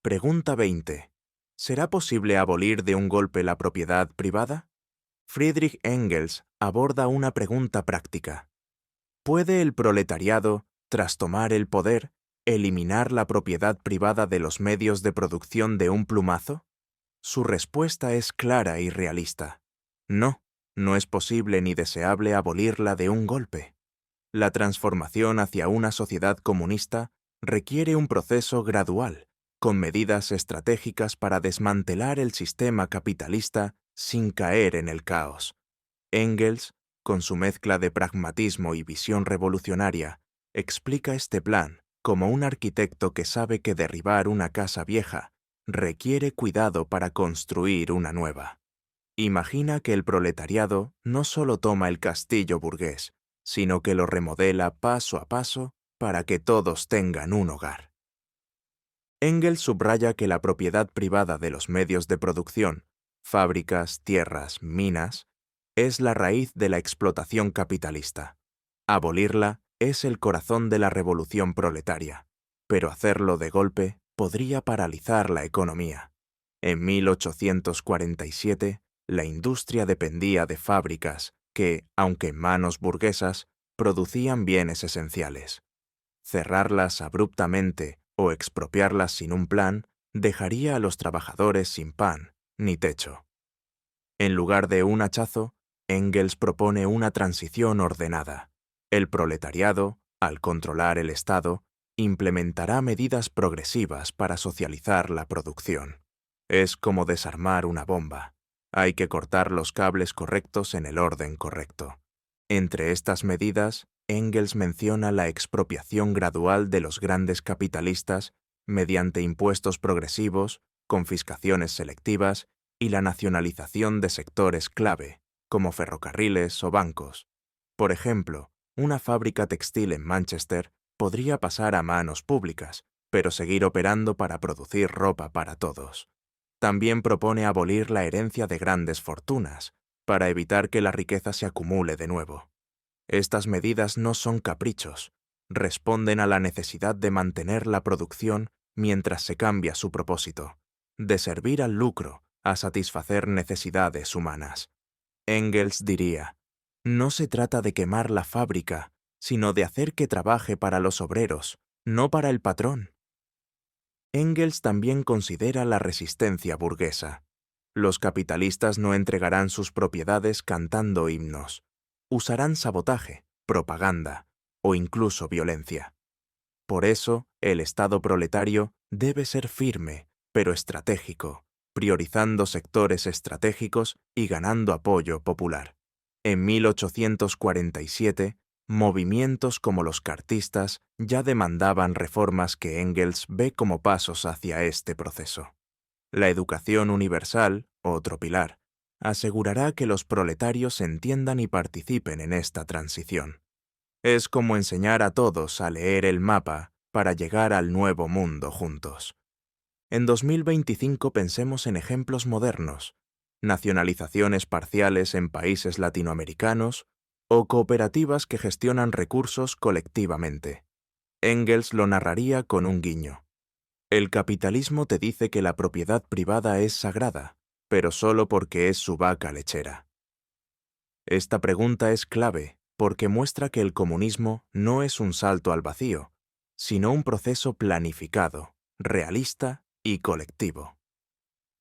Pregunta 20. ¿Será posible abolir de un golpe la propiedad privada? Friedrich Engels aborda una pregunta práctica. ¿Puede el proletariado, tras tomar el poder, eliminar la propiedad privada de los medios de producción de un plumazo? Su respuesta es clara y realista. No, no es posible ni deseable abolirla de un golpe. La transformación hacia una sociedad comunista requiere un proceso gradual, con medidas estratégicas para desmantelar el sistema capitalista sin caer en el caos. Engels, con su mezcla de pragmatismo y visión revolucionaria, explica este plan como un arquitecto que sabe que derribar una casa vieja requiere cuidado para construir una nueva. Imagina que el proletariado no solo toma el castillo burgués, sino que lo remodela paso a paso para que todos tengan un hogar. Engels subraya que la propiedad privada de los medios de producción, fábricas, tierras, minas, es la raíz de la explotación capitalista. Abolirla es el corazón de la revolución proletaria, pero hacerlo de golpe podría paralizar la economía. En 1847, la industria dependía de fábricas que, aunque en manos burguesas, producían bienes esenciales. Cerrarlas abruptamente o expropiarlas sin un plan dejaría a los trabajadores sin pan ni techo. En lugar de un hachazo, Engels propone una transición ordenada. El proletariado, al controlar el Estado, implementará medidas progresivas para socializar la producción. Es como desarmar una bomba. Hay que cortar los cables correctos en el orden correcto. Entre estas medidas, Engels menciona la expropiación gradual de los grandes capitalistas mediante impuestos progresivos, confiscaciones selectivas y la nacionalización de sectores clave, como ferrocarriles o bancos. Por ejemplo, una fábrica textil en Manchester podría pasar a manos públicas, pero seguir operando para producir ropa para todos. También propone abolir la herencia de grandes fortunas, para evitar que la riqueza se acumule de nuevo. Estas medidas no son caprichos, responden a la necesidad de mantener la producción mientras se cambia su propósito, de servir al lucro, a satisfacer necesidades humanas. Engels diría, no se trata de quemar la fábrica, sino de hacer que trabaje para los obreros, no para el patrón. Engels también considera la resistencia burguesa. Los capitalistas no entregarán sus propiedades cantando himnos. Usarán sabotaje, propaganda o incluso violencia. Por eso, el Estado proletario debe ser firme, pero estratégico, priorizando sectores estratégicos y ganando apoyo popular. En 1847, movimientos como los cartistas ya demandaban reformas que Engels ve como pasos hacia este proceso. La educación universal, otro pilar, asegurará que los proletarios entiendan y participen en esta transición. Es como enseñar a todos a leer el mapa para llegar al nuevo mundo juntos. En 2025 pensemos en ejemplos modernos, nacionalizaciones parciales en países latinoamericanos o cooperativas que gestionan recursos colectivamente. Engels lo narraría con un guiño. El capitalismo te dice que la propiedad privada es sagrada, pero solo porque es su vaca lechera. Esta pregunta es clave porque muestra que el comunismo no es un salto al vacío, sino un proceso planificado, realista y colectivo.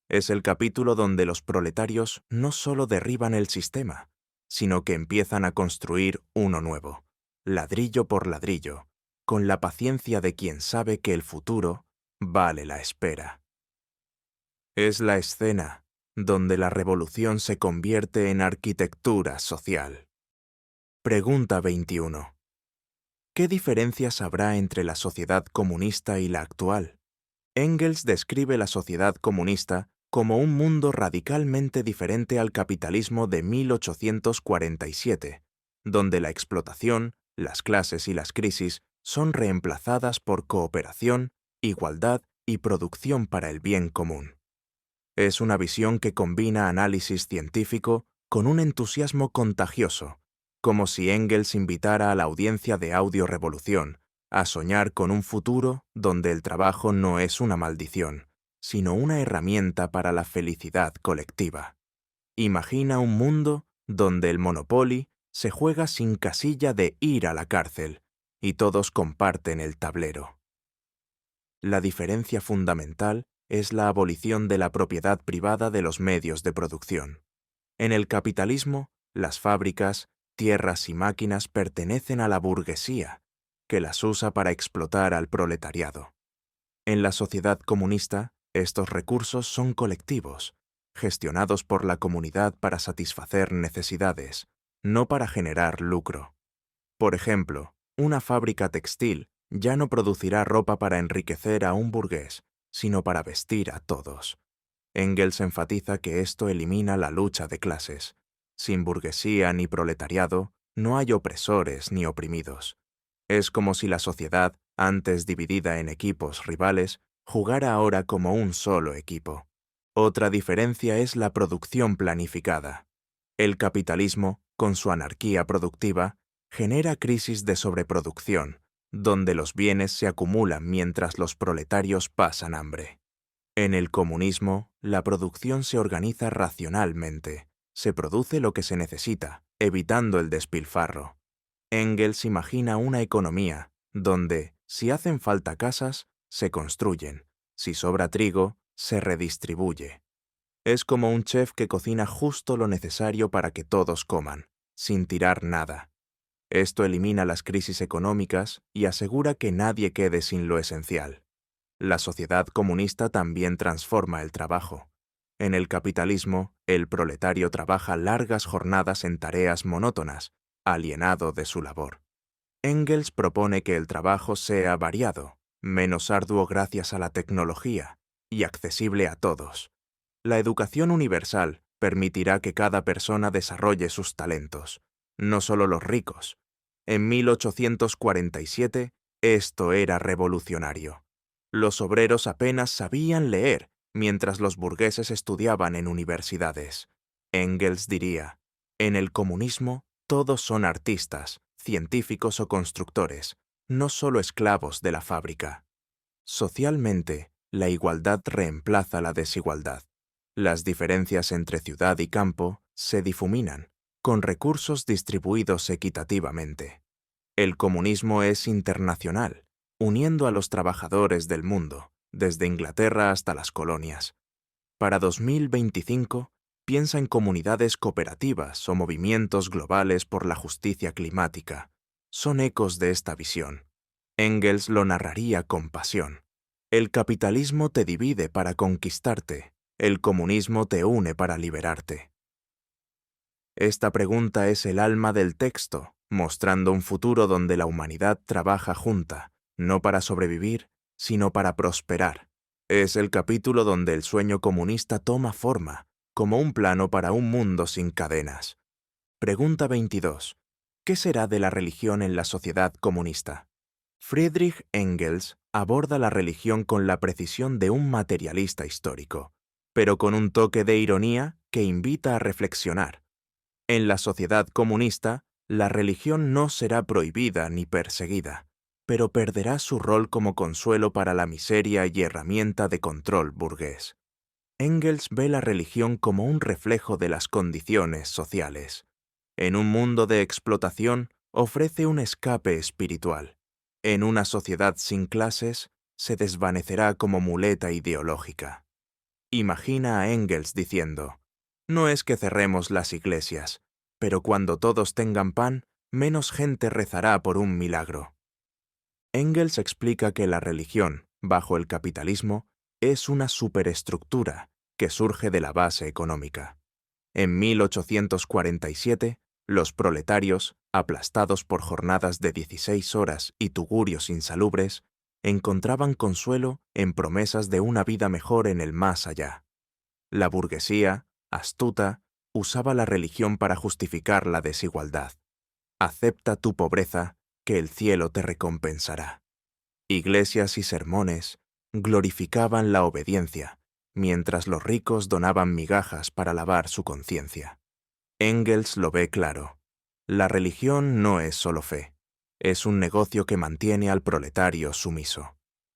Es el capítulo donde los proletarios no solo derriban el sistema, sino que empiezan a construir uno nuevo, ladrillo por ladrillo, con la paciencia de quien sabe que el futuro vale la espera. Es la escena donde la revolución se convierte en arquitectura social. Pregunta 21. ¿Qué diferencias habrá entre la sociedad comunista y la actual? Engels describe la sociedad comunista como un mundo radicalmente diferente al capitalismo de 1847, donde la explotación, las clases y las crisis son reemplazadas por cooperación, igualdad y producción para el bien común. Es una visión que combina análisis científico con un entusiasmo contagioso, como si Engels invitara a la audiencia de Audio Revolución a soñar con un futuro donde el trabajo no es una maldición, sino una herramienta para la felicidad colectiva. Imagina un mundo donde el Monopoly se juega sin casilla de ir a la cárcel y todos comparten el tablero. La diferencia fundamental es la abolición de la propiedad privada de los medios de producción. En el capitalismo, las fábricas, tierras y máquinas pertenecen a la burguesía, que las usa para explotar al proletariado. En la sociedad comunista, estos recursos son colectivos, gestionados por la comunidad para satisfacer necesidades, no para generar lucro. Por ejemplo, una fábrica textil ya no producirá ropa para enriquecer a un burgués, sino para vestir a todos. Engels enfatiza que esto elimina la lucha de clases. Sin burguesía ni proletariado, no hay opresores ni oprimidos. Es como si la sociedad, antes dividida en equipos rivales, jugara ahora como un solo equipo. Otra diferencia es la producción planificada. El capitalismo, con su anarquía productiva, genera crisis de sobreproducción, donde los bienes se acumulan mientras los proletarios pasan hambre. En el comunismo, la producción se organiza racionalmente. Se produce lo que se necesita, evitando el despilfarro. Engels imagina una economía donde, si hacen falta casas, se construyen. Si sobra trigo, se redistribuye. Es como un chef que cocina justo lo necesario para que todos coman, sin tirar nada. Esto elimina las crisis económicas y asegura que nadie quede sin lo esencial. La sociedad comunista también transforma el trabajo. En el capitalismo, el proletario trabaja largas jornadas en tareas monótonas, alienado de su labor. Engels propone que el trabajo sea variado, menos arduo gracias a la tecnología, y accesible a todos. La educación universal permitirá que cada persona desarrolle sus talentos, no solo los ricos. En 1847, esto era revolucionario. Los obreros apenas sabían leer, mientras los burgueses estudiaban en universidades. Engels diría, en el comunismo, todos son artistas, científicos o constructores, no solo esclavos de la fábrica. Socialmente, la igualdad reemplaza la desigualdad. Las diferencias entre ciudad y campo se difuminan, con recursos distribuidos equitativamente. El comunismo es internacional, uniendo a los trabajadores del mundo, desde Inglaterra hasta las colonias. Para 2025, piensa en comunidades cooperativas o movimientos globales por la justicia climática. Son ecos de esta visión. Engels lo narraría con pasión. El capitalismo te divide para conquistarte, el comunismo te une para liberarte. Esta pregunta es el alma del texto, mostrando un futuro donde la humanidad trabaja junta, no para sobrevivir, sino para prosperar. Es el capítulo donde el sueño comunista toma forma, como un plano para un mundo sin cadenas. Pregunta 22. ¿Qué será de la religión en la sociedad comunista? Friedrich Engels aborda la religión con la precisión de un materialista histórico, pero con un toque de ironía que invita a reflexionar. En la sociedad comunista, la religión no será prohibida ni perseguida, pero perderá su rol como consuelo para la miseria y herramienta de control burgués. Engels ve la religión como un reflejo de las condiciones sociales. En un mundo de explotación, ofrece un escape espiritual. En una sociedad sin clases, se desvanecerá como muleta ideológica. Imagina a Engels diciendo, no es que cerremos las iglesias, pero cuando todos tengan pan, menos gente rezará por un milagro. Engels explica que la religión, bajo el capitalismo, es una superestructura que surge de la base económica. En 1847, los proletarios, aplastados por jornadas de 16 horas y tugurios insalubres, encontraban consuelo en promesas de una vida mejor en el más allá. La burguesía, astuta, usaba la religión para justificar la desigualdad. Acepta tu pobreza, que el cielo te recompensará. Iglesias y sermones glorificaban la obediencia, mientras los ricos donaban migajas para lavar su conciencia. Engels lo ve claro. La religión no es solo fe. Es un negocio que mantiene al proletario sumiso.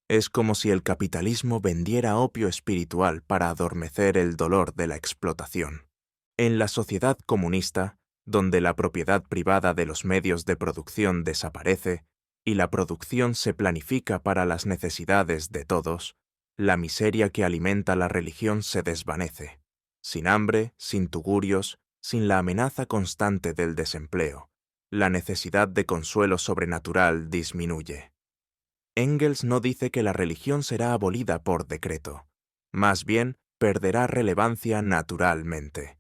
Es como si el capitalismo vendiera opio espiritual para adormecer el dolor de la explotación. En la sociedad comunista, donde la propiedad privada de los medios de producción desaparece y la producción se planifica para las necesidades de todos, la miseria que alimenta la religión se desvanece. Sin hambre, sin tugurios, sin la amenaza constante del desempleo, la necesidad de consuelo sobrenatural disminuye. Engels no dice que la religión será abolida por decreto. Más bien, perderá relevancia naturalmente.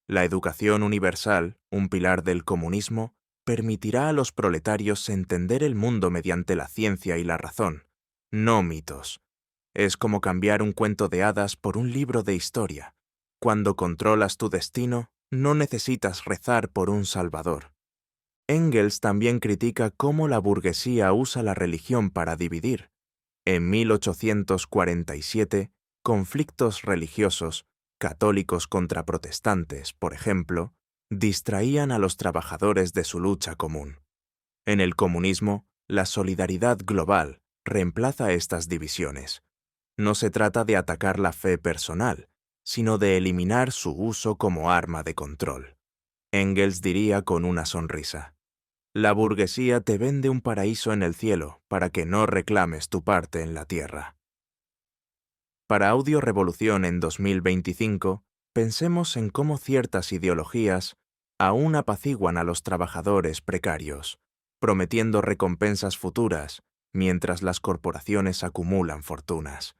La educación universal, un pilar del comunismo, permitirá a los proletarios entender el mundo mediante la ciencia y la razón, no mitos. Es como cambiar un cuento de hadas por un libro de historia. Cuando controlas tu destino, no necesitas rezar por un salvador. Engels también critica cómo la burguesía usa la religión para dividir. En 1847, conflictos religiosos, católicos contra protestantes, por ejemplo, distraían a los trabajadores de su lucha común. En el comunismo, la solidaridad global reemplaza estas divisiones. No se trata de atacar la fe personal, sino de eliminar su uso como arma de control. Engels diría con una sonrisa: la burguesía te vende un paraíso en el cielo para que no reclames tu parte en la tierra. Para Audio Revolución en 2025, pensemos en cómo ciertas ideologías aún apaciguan a los trabajadores precarios, prometiendo recompensas futuras mientras las corporaciones acumulan fortunas.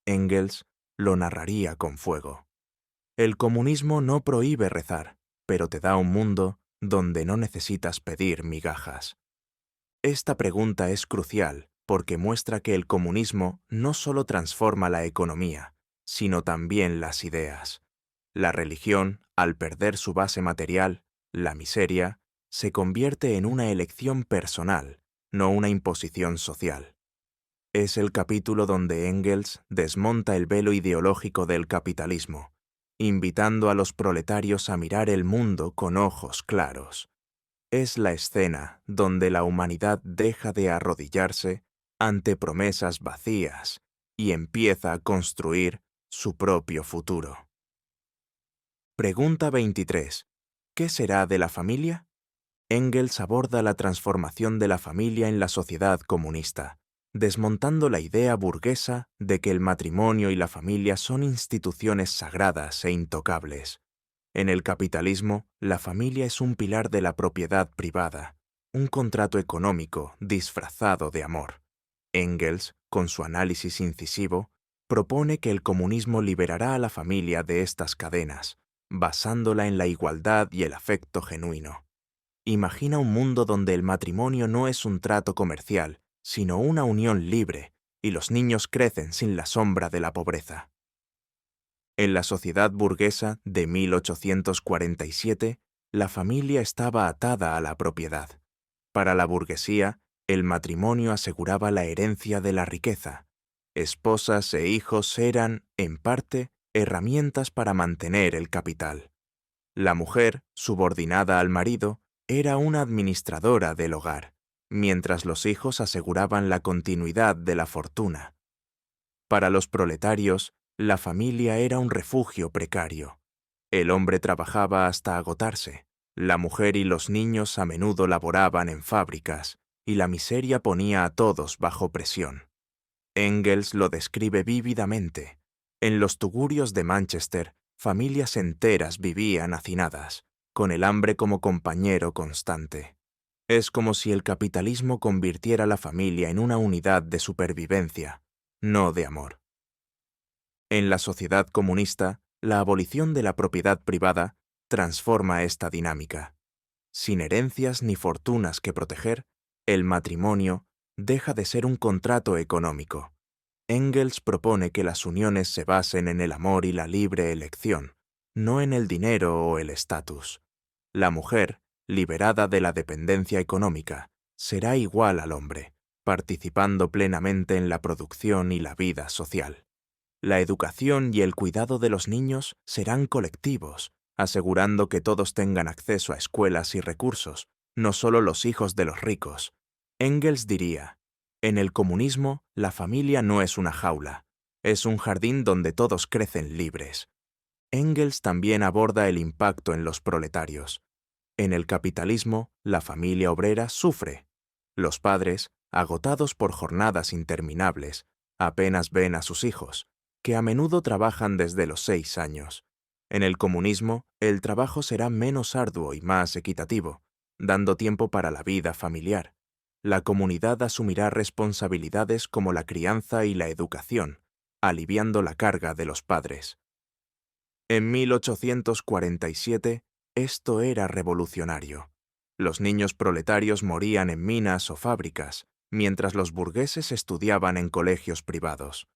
Engels lo narraría con fuego. El comunismo no prohíbe rezar, pero te da un mundo donde no necesitas pedir migajas. Esta pregunta es crucial porque muestra que el comunismo no solo transforma la economía, sino también las ideas. La religión, al perder su base material, la miseria, se convierte en una elección personal, no una imposición social. Es el capítulo donde Engels desmonta el velo ideológico del capitalismo, invitando a los proletarios a mirar el mundo con ojos claros. Es la escena donde la humanidad deja de arrodillarse ante promesas vacías y empieza a construir su propio futuro. Pregunta 23. ¿Qué será de la familia? Engels aborda la transformación de la familia en la sociedad comunista, desmontando la idea burguesa de que el matrimonio y la familia son instituciones sagradas e intocables. En el capitalismo, la familia es un pilar de la propiedad privada, un contrato económico disfrazado de amor. Engels, con su análisis incisivo, propone que el comunismo liberará a la familia de estas cadenas, basándola en la igualdad y el afecto genuino. Imagina un mundo donde el matrimonio no es un trato comercial, sino una unión libre, y los niños crecen sin la sombra de la pobreza. En la sociedad burguesa de 1847, la familia estaba atada a la propiedad. Para la burguesía, el matrimonio aseguraba la herencia de la riqueza. Esposas e hijos eran, en parte, herramientas para mantener el capital. La mujer, subordinada al marido, era una administradora del hogar, mientras los hijos aseguraban la continuidad de la fortuna. Para los proletarios, la familia era un refugio precario. El hombre trabajaba hasta agotarse, la mujer y los niños a menudo laboraban en fábricas, y la miseria ponía a todos bajo presión. Engels lo describe vívidamente. En los tugurios de Manchester, familias enteras vivían hacinadas, con el hambre como compañero constante. Es como si el capitalismo convirtiera la familia en una unidad de supervivencia, no de amor. En la sociedad comunista, la abolición de la propiedad privada transforma esta dinámica. Sin herencias ni fortunas que proteger, el matrimonio deja de ser un contrato económico. Engels propone que las uniones se basen en el amor y la libre elección, no en el dinero o el estatus. La mujer, liberada de la dependencia económica, será igual al hombre, participando plenamente en la producción y la vida social. La educación y el cuidado de los niños serán colectivos, asegurando que todos tengan acceso a escuelas y recursos, no solo los hijos de los ricos. Engels diría, en el comunismo, la familia no es una jaula, es un jardín donde todos crecen libres. Engels también aborda el impacto en los proletarios. En el capitalismo, la familia obrera sufre. Los padres, agotados por jornadas interminables, apenas ven a sus hijos, que a menudo trabajan desde los 6 años. En el comunismo, el trabajo será menos arduo y más equitativo, dando tiempo para la vida familiar. La comunidad asumirá responsabilidades como la crianza y la educación, aliviando la carga de los padres. En 1847, esto era revolucionario. Los niños proletarios morían en minas o fábricas, mientras los burgueses estudiaban en colegios privados.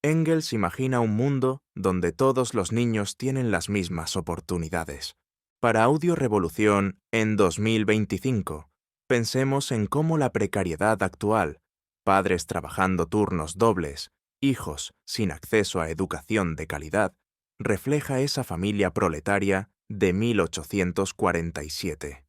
Engels imagina un mundo donde todos los niños tienen las mismas oportunidades. Para Audio Revolución, en 2025, pensemos en cómo la precariedad actual, padres trabajando turnos dobles, hijos sin acceso a educación de calidad, refleja esa familia proletaria de 1847.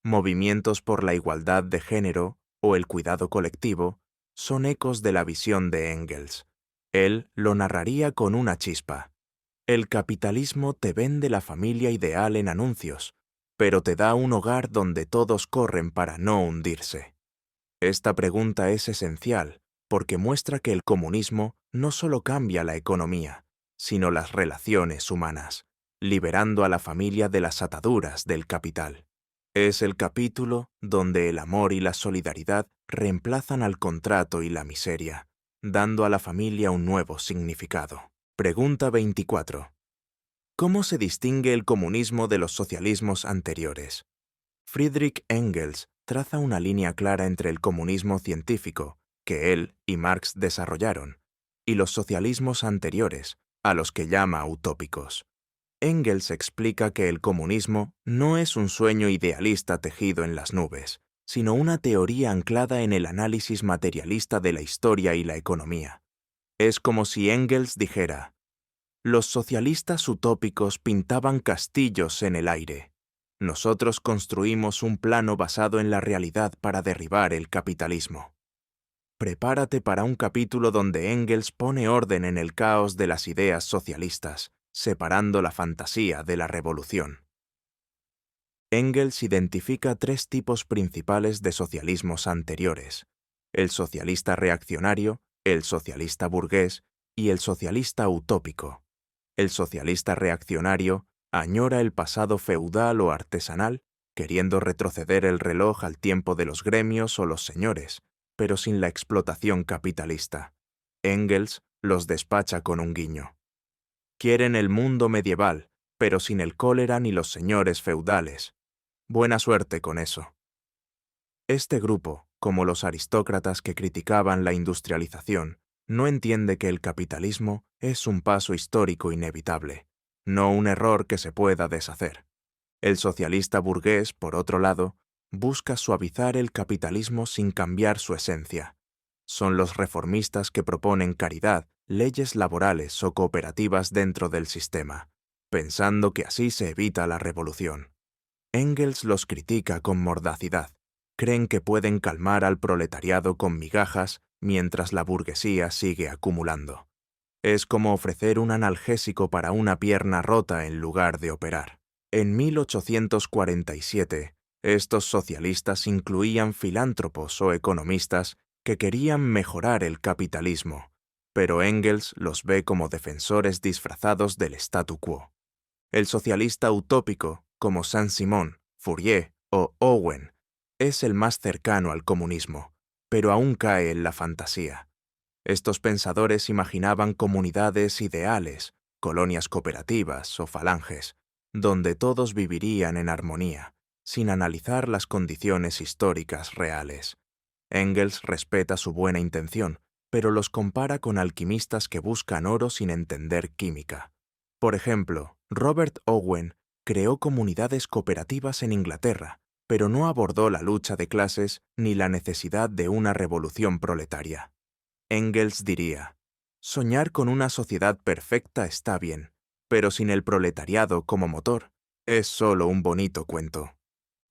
Movimientos por la igualdad de género o el cuidado colectivo son ecos de la visión de Engels. Él lo narraría con una chispa. El capitalismo te vende la familia ideal en anuncios, pero te da un hogar donde todos corren para no hundirse. Esta pregunta es esencial porque muestra que el comunismo no solo cambia la economía, sino las relaciones humanas, liberando a la familia de las ataduras del capital. Es el capítulo donde el amor y la solidaridad reemplazan al contrato y la miseria, dando a la familia un nuevo significado. Pregunta 24. ¿Cómo se distingue el comunismo de los socialismos anteriores? Friedrich Engels traza una línea clara entre el comunismo científico, que él y Marx desarrollaron, y los socialismos anteriores, a los que llama utópicos. Engels explica que el comunismo no es un sueño idealista tejido en las nubes, sino una teoría anclada en el análisis materialista de la historia y la economía. Es como si Engels dijera, los socialistas utópicos pintaban castillos en el aire. Nosotros construimos un plano basado en la realidad para derribar el capitalismo. Prepárate para un capítulo donde Engels pone orden en el caos de las ideas socialistas, separando la fantasía de la revolución. Engels identifica 3 tipos principales de socialismos anteriores: el socialista reaccionario, el socialista burgués y el socialista utópico. El socialista reaccionario añora el pasado feudal o artesanal, queriendo retroceder el reloj al tiempo de los gremios o los señores, pero sin la explotación capitalista. Engels los despacha con un guiño. Quieren el mundo medieval, pero sin el cólera ni los señores feudales. Buena suerte con eso. Este grupo, como los aristócratas que criticaban la industrialización, no entiende que el capitalismo es un paso histórico inevitable, no un error que se pueda deshacer. El socialista burgués, por otro lado, busca suavizar el capitalismo sin cambiar su esencia. Son los reformistas que proponen caridad, leyes laborales o cooperativas dentro del sistema, pensando que así se evita la revolución. Engels los critica con mordacidad. Creen que pueden calmar al proletariado con migajas mientras la burguesía sigue acumulando. Es como ofrecer un analgésico para una pierna rota en lugar de operar. En 1847, estos socialistas incluían filántropos o economistas que querían mejorar el capitalismo, pero Engels los ve como defensores disfrazados del statu quo. El socialista utópico, como Saint-Simon, Fourier o Owen, es el más cercano al comunismo, pero aún cae en la fantasía. Estos pensadores imaginaban comunidades ideales, colonias cooperativas o falanges, donde todos vivirían en armonía, sin analizar las condiciones históricas reales. Engels respeta su buena intención, pero los compara con alquimistas que buscan oro sin entender química. Por ejemplo, Robert Owen creó comunidades cooperativas en Inglaterra, pero no abordó la lucha de clases ni la necesidad de una revolución proletaria. Engels diría: soñar con una sociedad perfecta está bien, pero sin el proletariado como motor, es solo un bonito cuento.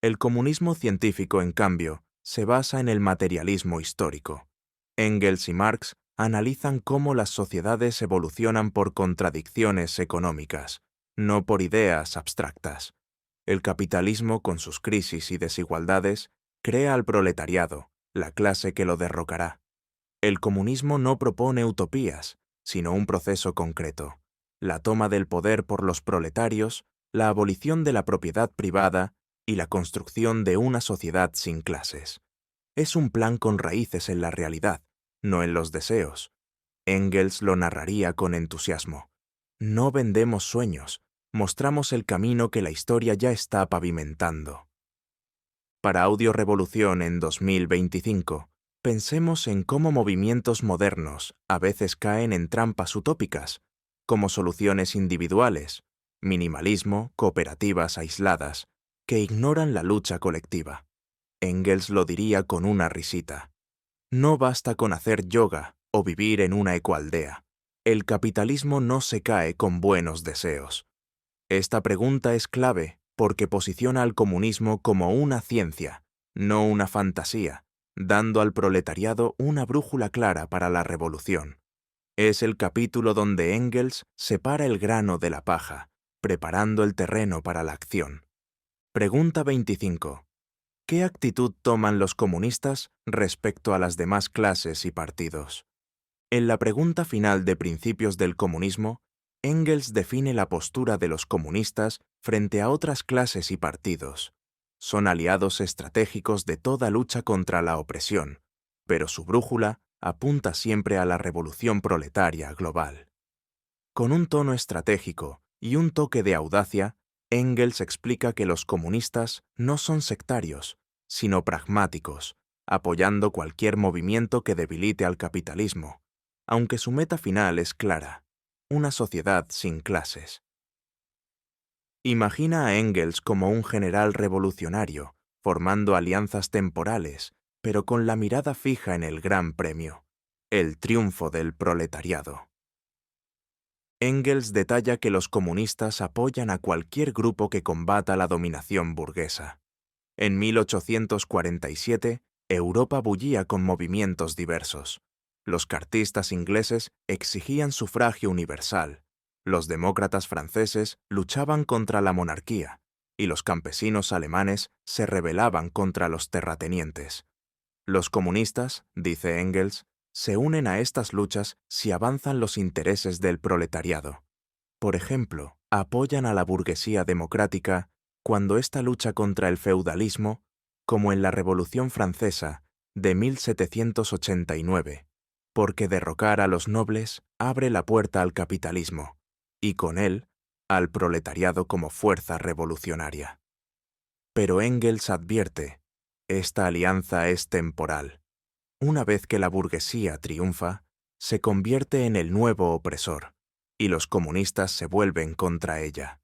El comunismo científico, en cambio, se basa en el materialismo histórico. Engels y Marx analizan cómo las sociedades evolucionan por contradicciones económicas, no por ideas abstractas. El capitalismo, con sus crisis y desigualdades, crea al proletariado, la clase que lo derrocará. El comunismo no propone utopías, sino un proceso concreto: la toma del poder por los proletarios, la abolición de la propiedad privada y la construcción de una sociedad sin clases. Es un plan con raíces en la realidad, no en los deseos. Engels lo narraría con entusiasmo. No vendemos sueños, mostramos el camino que la historia ya está pavimentando. Para Audio Revolución en 2025, pensemos en cómo movimientos modernos a veces caen en trampas utópicas, como soluciones individuales, minimalismo, cooperativas aisladas, que ignoran la lucha colectiva. Engels lo diría con una risita: no basta con hacer yoga o vivir en una ecoaldea. El capitalismo no se cae con buenos deseos. Esta pregunta es clave porque posiciona al comunismo como una ciencia, no una fantasía, dando al proletariado una brújula clara para la revolución. Es el capítulo donde Engels separa el grano de la paja, preparando el terreno para la acción. Pregunta 25. ¿Qué actitud toman los comunistas respecto a las demás clases y partidos? En la pregunta final de Principios del Comunismo, Engels define la postura de los comunistas frente a otras clases y partidos. Son aliados estratégicos de toda lucha contra la opresión, pero su brújula apunta siempre a la revolución proletaria global. Con un tono estratégico y un toque de audacia, Engels explica que los comunistas no son sectarios, sino pragmáticos, apoyando cualquier movimiento que debilite al capitalismo, aunque su meta final es clara: una sociedad sin clases. Imagina a Engels como un general revolucionario, formando alianzas temporales, pero con la mirada fija en el gran premio: el triunfo del proletariado. Engels detalla que los comunistas apoyan a cualquier grupo que combata la dominación burguesa. En 1847, Europa bullía con movimientos diversos. Los cartistas ingleses exigían sufragio universal, los demócratas franceses luchaban contra la monarquía, y los campesinos alemanes se rebelaban contra los terratenientes. Los comunistas, dice Engels, se unen a estas luchas si avanzan los intereses del proletariado. Por ejemplo, apoyan a la burguesía democrática cuando ésta lucha contra el feudalismo, como en la Revolución Francesa de 1789, porque derrocar a los nobles abre la puerta al capitalismo, y con él, al proletariado como fuerza revolucionaria. Pero Engels advierte: esta alianza es temporal. Una vez que la burguesía triunfa, se convierte en el nuevo opresor, y los comunistas se vuelven contra ella.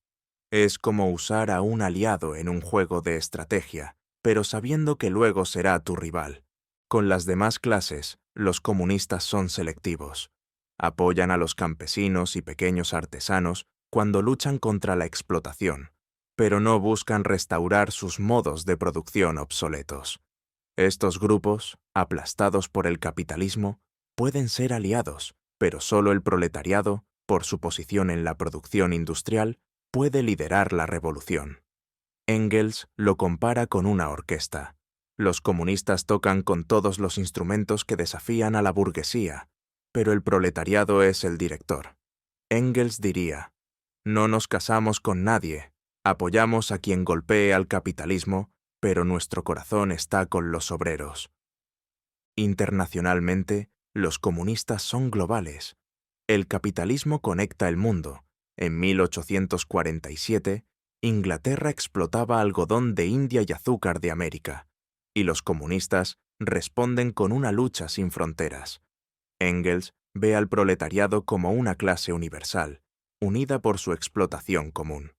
Es como usar a un aliado en un juego de estrategia, pero sabiendo que luego será tu rival. Con las demás clases, los comunistas son selectivos. Apoyan a los campesinos y pequeños artesanos cuando luchan contra la explotación, pero no buscan restaurar sus modos de producción obsoletos. Estos grupos, aplastados por el capitalismo, pueden ser aliados, pero solo el proletariado, por su posición en la producción industrial, puede liderar la revolución. Engels lo compara con una orquesta. Los comunistas tocan con todos los instrumentos que desafían a la burguesía, pero el proletariado es el director. Engels diría: no nos casamos con nadie, apoyamos a quien golpee al capitalismo, pero nuestro corazón está con los obreros. Internacionalmente, los comunistas son globales. El capitalismo conecta el mundo. En 1847, Inglaterra explotaba algodón de India y azúcar de América, y los comunistas responden con una lucha sin fronteras. Engels ve al proletariado como una clase universal, unida por su explotación común.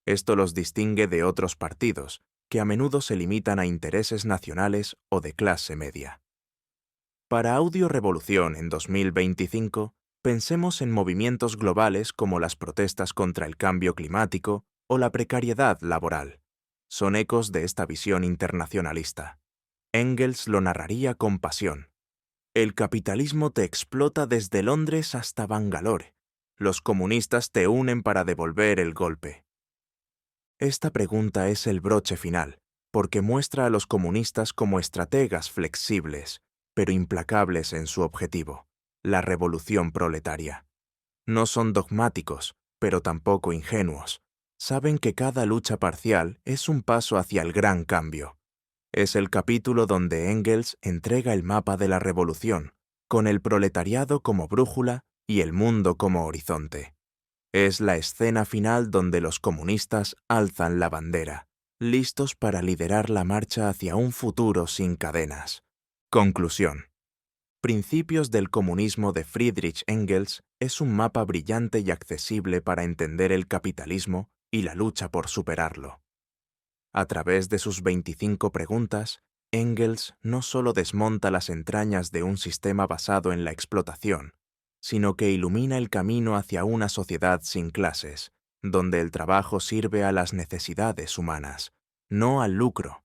Esto los distingue de otros partidos, que a menudo se limitan a intereses nacionales o de clase media. Para Audio Revolución en 2025, pensemos en movimientos globales como las protestas contra el cambio climático o la precariedad laboral. Son ecos de esta visión internacionalista. Engels lo narraría con pasión. El capitalismo te explota desde Londres hasta Bangalore. Los comunistas te unen para devolver el golpe. Esta pregunta es el broche final, porque muestra a los comunistas como estrategas flexibles, pero implacables en su objetivo, la revolución proletaria. No son dogmáticos, pero tampoco ingenuos. Saben que cada lucha parcial es un paso hacia el gran cambio. Es el capítulo donde Engels entrega el mapa de la revolución, con el proletariado como brújula y el mundo como horizonte. Es la escena final donde los comunistas alzan la bandera, listos para liderar la marcha hacia un futuro sin cadenas. Conclusión. Principios del comunismo de Friedrich Engels es un mapa brillante y accesible para entender el capitalismo y la lucha por superarlo. A través de sus 25 preguntas, Engels no solo desmonta las entrañas de un sistema basado en la explotación, sino que ilumina el camino hacia una sociedad sin clases, donde el trabajo sirve a las necesidades humanas, no al lucro.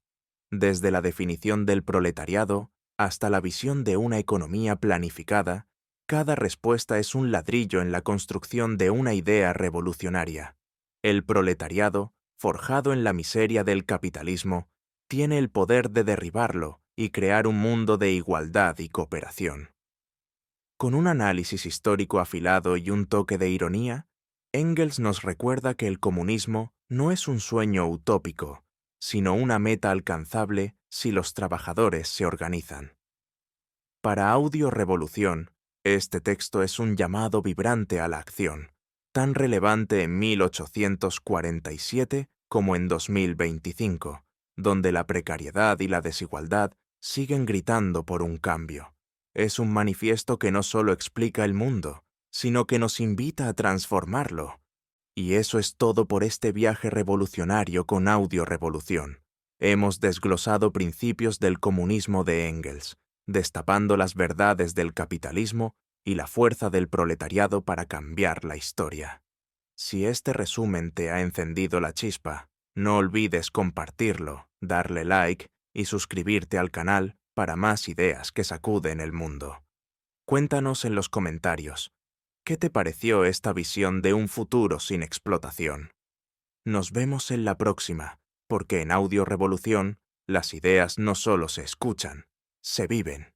Desde la definición del proletariado hasta la visión de una economía planificada, cada respuesta es un ladrillo en la construcción de una idea revolucionaria. El proletariado, forjado en la miseria del capitalismo, tiene el poder de derribarlo y crear un mundo de igualdad y cooperación. Con un análisis histórico afilado y un toque de ironía, Engels nos recuerda que el comunismo no es un sueño utópico, sino una meta alcanzable si los trabajadores se organizan. Para Audio Revolución, este texto es un llamado vibrante a la acción, tan relevante en 1847 como en 2025, donde la precariedad y la desigualdad siguen gritando por un cambio. Es un manifiesto que no solo explica el mundo, sino que nos invita a transformarlo. Y eso es todo por este viaje revolucionario con Audio Revolución. Hemos desglosado principios del comunismo de Engels, destapando las verdades del capitalismo y la fuerza del proletariado para cambiar la historia. Si este resumen te ha encendido la chispa, no olvides compartirlo, darle like y suscribirte al canal para más ideas que sacuden el mundo. Cuéntanos en los comentarios, ¿qué te pareció esta visión de un futuro sin explotación? Nos vemos en la próxima, porque en Audio Revolución las ideas no solo se escuchan, se viven.